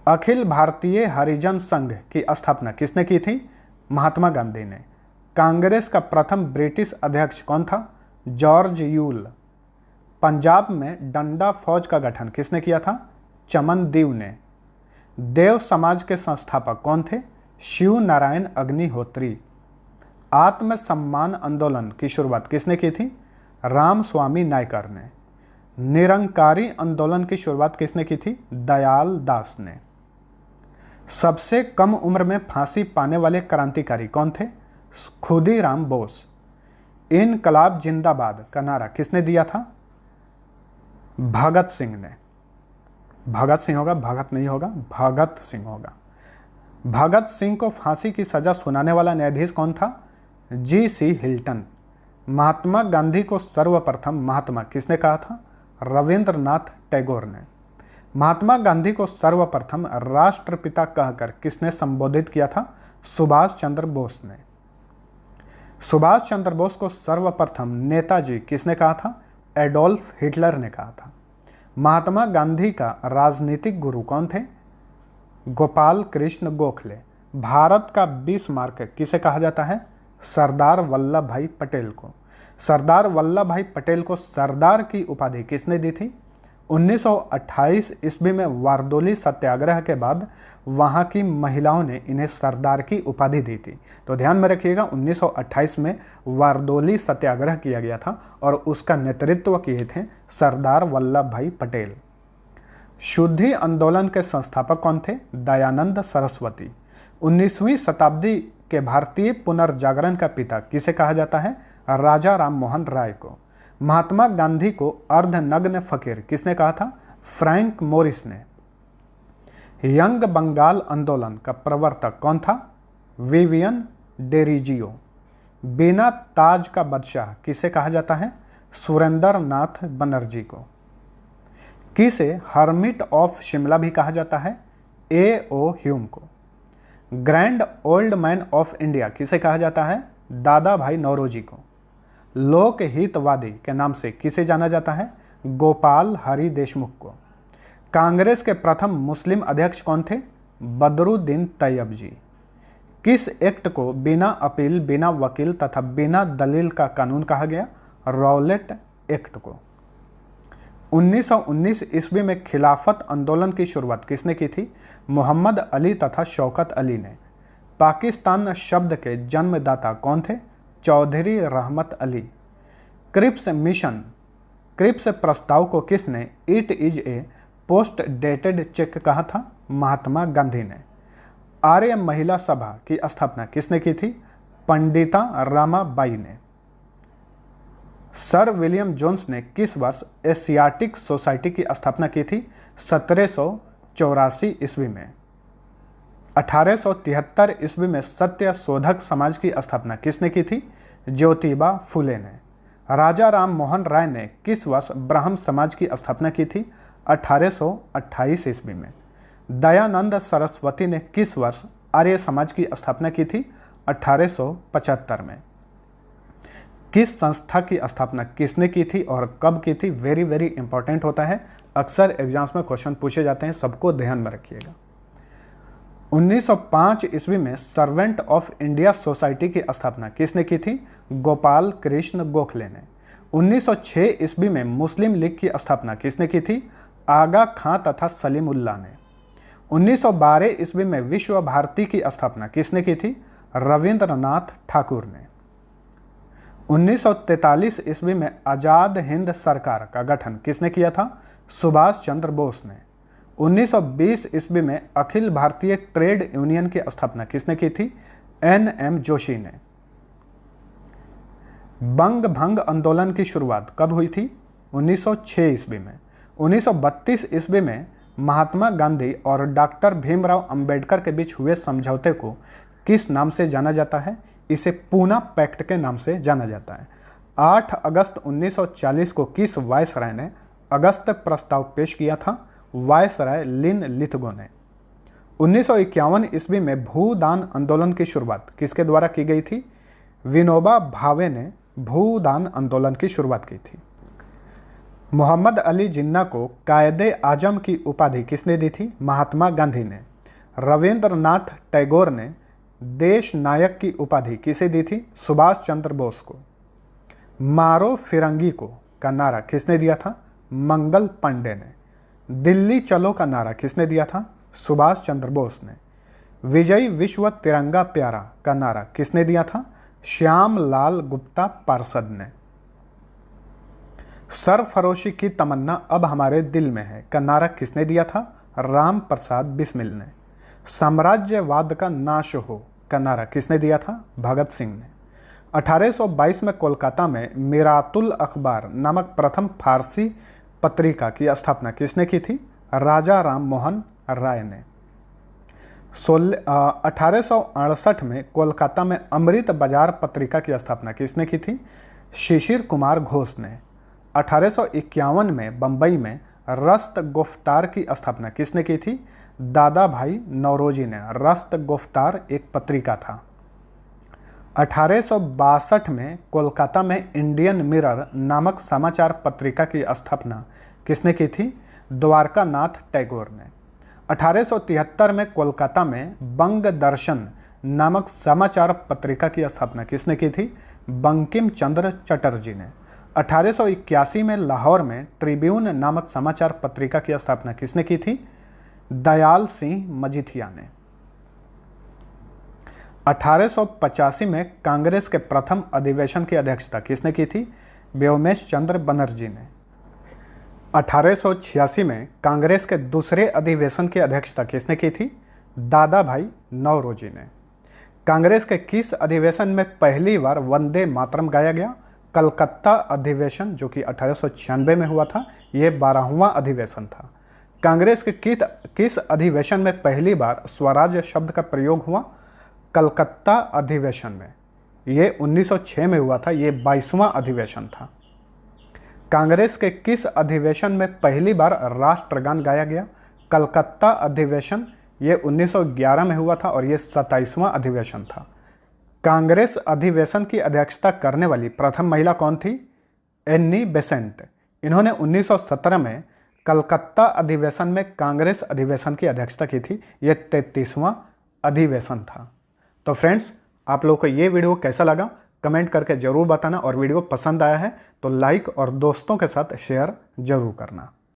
[SPEAKER 1] अखिल भारतीय हरिजन संघ की स्थापना किसने की थी? महात्मा गांधी ने। कांग्रेस का प्रथम ब्रिटिश अध्यक्ष कौन था? George Yule. पंजाब में डंडा फौज का गठन किसने किया था? चमनदीव ने। देव समाज के संस्थापक कौन थे? शिव नारायण अग्निहोत्री। आत्म सम्मान आंदोलन की शुरुआत किसने की थी? रामस्वामी नायकर ने। निरंकारी आंदोलन की शुरुआत किसने की थी? दयाल दास ने। सबसे कम उम्र में फांसी पाने वाले क्रांतिकारी कौन थे? खुदीराम बोस। इनकलाब जिंदाबाद का नारा किसने दिया था? भगत सिंह ने। भगत सिंह होगा, भगत नहीं होगा, भगत सिंह होगा। भगत सिंह को फांसी की सजा सुनाने वाला न्यायाधीश कौन था? G.C. हिल्टन। महात्मा गांधी को सर्वप्रथम महात्मा किसने कहा था? रविंद्रनाथ टैगोर ने। महात्मा गांधी को सर्वप्रथम राष्ट्रपिता कहकर किसने संबोधित किया था? सुभाष चंद्र बोस ने। सुभाष चंद्र बोस को सर्वप्रथम नेताजी किसने कहा था? एडोल्फ हिटलर ने कहा था। महात्मा गांधी का राजनीतिक गुरु कौन थे? गोपाल कृष्ण गोखले। भारत का बिस्मार्क किसे कहा जाता है? सरदार वल्लभ भाई पटेल को। सरदार वल्लभ भाई पटेल को सरदार की उपाधि किसने दी थी? 1928 ईस्वी में वारदोली सत्याग्रह के बाद वहां की महिलाओं ने इन्हें सरदार की उपाधि दी थी। तो ध्यान में रखिएगा, 1928 में वारदोली सत्याग्रह किया गया था और उसका नेतृत्व किए थे सरदार वल्लभ भाई पटेल। शुद्धि आंदोलन के संस्थापक कौन थे? दयानंद सरस्वती। 19वीं शताब्दी के भारतीय पुनर्जागरण का पिता किसे कहा जाता है? राजा राम मोहन राय को। महात्मा गांधी को अर्धनग्न फकीर किसने कहा था? फ्रैंक मोरिस ने। यंग बंगाल आंदोलन का प्रवर्तक कौन था? विवियन डेरिजियो। बिना ताज का बादशाह किसे कहा जाता है? सुरेंद्र नाथ बनर्जी को। किसे हर्मिट ऑफ शिमला भी कहा जाता है? A.O. ह्यूम को। Grand old man of India किसे कहा जाता है? दादा भाई नौरोजी को। लोक हितवादी के नाम से किसे जाना जाता है? गोपाल हरि देशमुख को। कांग्रेस के प्रथम मुस्लिम अध्यक्ष कौन थे? बदरुद्दीन तैयब जी। किस एक्ट को बिना अपील, बिना वकील तथा बिना दलील का कानून कहा गया? रॉलेट एक्ट को। 1919 ईस्वी में खिलाफत आंदोलन की शुरुआत किसने की थी? मोहम्मद अली तथा शौकत अली ने। पाकिस्तान शब्द के जन्मदाता कौन थे? चौधरी रहमत अली। क्रिप्स मिशन, क्रिप्स प्रस्ताव को किसने it is a post dated cheque कहा था? महात्मा गांधी ने। आर्य महिला सभा की स्थापना किसने की थी? पंडिता रामाबाई ने। सर विलियम जोन्स ने किस वर्ष एशियाटिक सोसाइटी की स्थापना की थी? 1784 ईस्वी में। 1873 ईस्वी में सत्य शोधक समाज की स्थापना किसने की थी? ज्योतिबा फुले ने। राजा राम मोहन राय ने किस वर्ष ब्राह्म समाज की स्थापना की थी? 1828 ईस्वी में। दयानंद सरस्वती ने किस वर्ष आर्य समाज की स्थापना की थी? 1875 में। किस संस्था की स्थापना किसने की थी और कब की थी? वेरी वेरी इंपॉर्टेंट होता है, अक्सर एग्जाम्स में क्वेश्चन पूछे जाते हैं, सबको ध्यान में रखिएगा। 1905 ईस्वी में सर्वेंट ऑफ इंडिया सोसाइटी की स्थापना किसने की थी? गोपाल कृष्ण गोखले ने। 1906 ईस्वी में मुस्लिम लीग की स्थापना किसने की थी? आगा खां तथा सलीमुल्लाह ने। 1912 ईस्वी में विश्व भारती की स्थापना किसने की थी? रविंद्रनाथ ठाकुर ने। 1943 ईस्वी में आज़ाद हिंद सरकार का गठन किसने किया था? सुभाष चंद्र बोस ने। 1920 ईस्वी में अखिल भारतीय ट्रेड यूनियन की स्थापना किसने की थी? N.M. जोशी ने। बंग भंग आंदोलन की शुरुआत कब हुई थी? 1906 ईस्वी में। 1932 ईस्वी में महात्मा गांधी और डॉक्टर भीमराव अंबेडकर के बीच हुए समझौते को किस नाम से जाना जाता है? इसे पूना पैक्ट के नाम से जाना जाता है। 8 अगस्त 1940 को किस वायसराय ने अगस्त प्रस्ताव पेश किया था? वायसराय लिन लिथगो ने। 1951 ईस्वी में भूदान आंदोलन की शुरुआत किसके द्वारा की गई थी? विनोबा भावे ने भूदान आंदोलन की शुरुआत की थी। मोहम्मद अली जिन्ना को कायदे आजम की उपाधि किसने दी थी? महात्मा गांधी ने। रविंद्रनाथ टैगोर ने देश नायक की उपाधि किसे दी थी? सुभाष चंद्र बोस को। मारो फिरंगी को का नारा किसने दिया था? मंगल पांडे ने। दिल्ली चलो का नारा किसने दिया था? सुभाष चंद्र बोस ने। विजय विश्व तिरंगा प्यारा का नारा किसने दिया था? श्याम लाल गुप्ता पार्षद ने। सरफरोशी की तमन्ना अब हमारे दिल में है का नारा किसने दिया था? राम प्रसाद बिस्मिल ने। साम्राज्यवाद का नाश हो का नारा किसने दिया था? भगत सिंह ने। 1822 में कोलकाता में मिरातुल अखबार नामक प्रथम फारसी पत्रिका की स्थापना किसने की थी? राजा राम मोहन राय ने। 1868 में कोलकाता में अमृत बाजार पत्रिका की स्थापना किसने की थी? शिशिर कुमार घोष ने। 1851 में बंबई में रस्त गुफ्तार की स्थापना किसने की थी? दादा भाई नौरोजी ने। रस्त गुफ्तार एक पत्रिका था। 1862 में कोलकाता में इंडियन मिरर नामक समाचार पत्रिका की स्थापना किसने की थी? द्वारका नाथ टैगोर ने। 1873 में कोलकाता में बंग दर्शन नामक समाचार पत्रिका की स्थापना किसने की थी? बंकिम चंद्र चटर्जी ने। 1881 में लाहौर में ट्रिब्यून नामक समाचार पत्रिका की स्थापना किसने की थी? दयाल सिंह मजीठिया ने। 1885 में कांग्रेस के प्रथम अधिवेशन की अध्यक्षता किसने की थी? व्योमेश चंद्र बनर्जी ने। 1886 में कांग्रेस के दूसरे अधिवेशन की अध्यक्षता किसने की थी? दादा भाई नौरोजी ने। कांग्रेस के किस अधिवेशन में पहली बार वंदे मातरम गाया गया? कलकत्ता अधिवेशन, जो कि 1896 में हुआ था। यह 12वां अधिवेशन था। कांग्रेस के किस अधिवेशन में पहली बार स्वराज शब्द का प्रयोग हुआ? कलकत्ता अधिवेशन में। यह 1906 में हुआ था। यह 22वां अधिवेशन था। कांग्रेस के किस अधिवेशन में पहली बार राष्ट्रगान गाया गया? कलकत्ता अधिवेशन। यह 1911 में हुआ था और यह 27वां अधिवेशन था। कांग्रेस अधिवेशन की अध्यक्षता करने वाली प्रथम महिला कौन थी? Annie Besant. इन्होंने 1917 में कलकत्ता अधिवेशन में कांग्रेस अधिवेशन की अध्यक्षता की थी। यह 33वां अधिवेशन था। तो फ्रेंड्स, आप लोगों को ये वीडियो कैसा लगा कमेंट करके ज़रूर बताना, और वीडियो पसंद आया है तो लाइक और दोस्तों के साथ शेयर ज़रूर करना।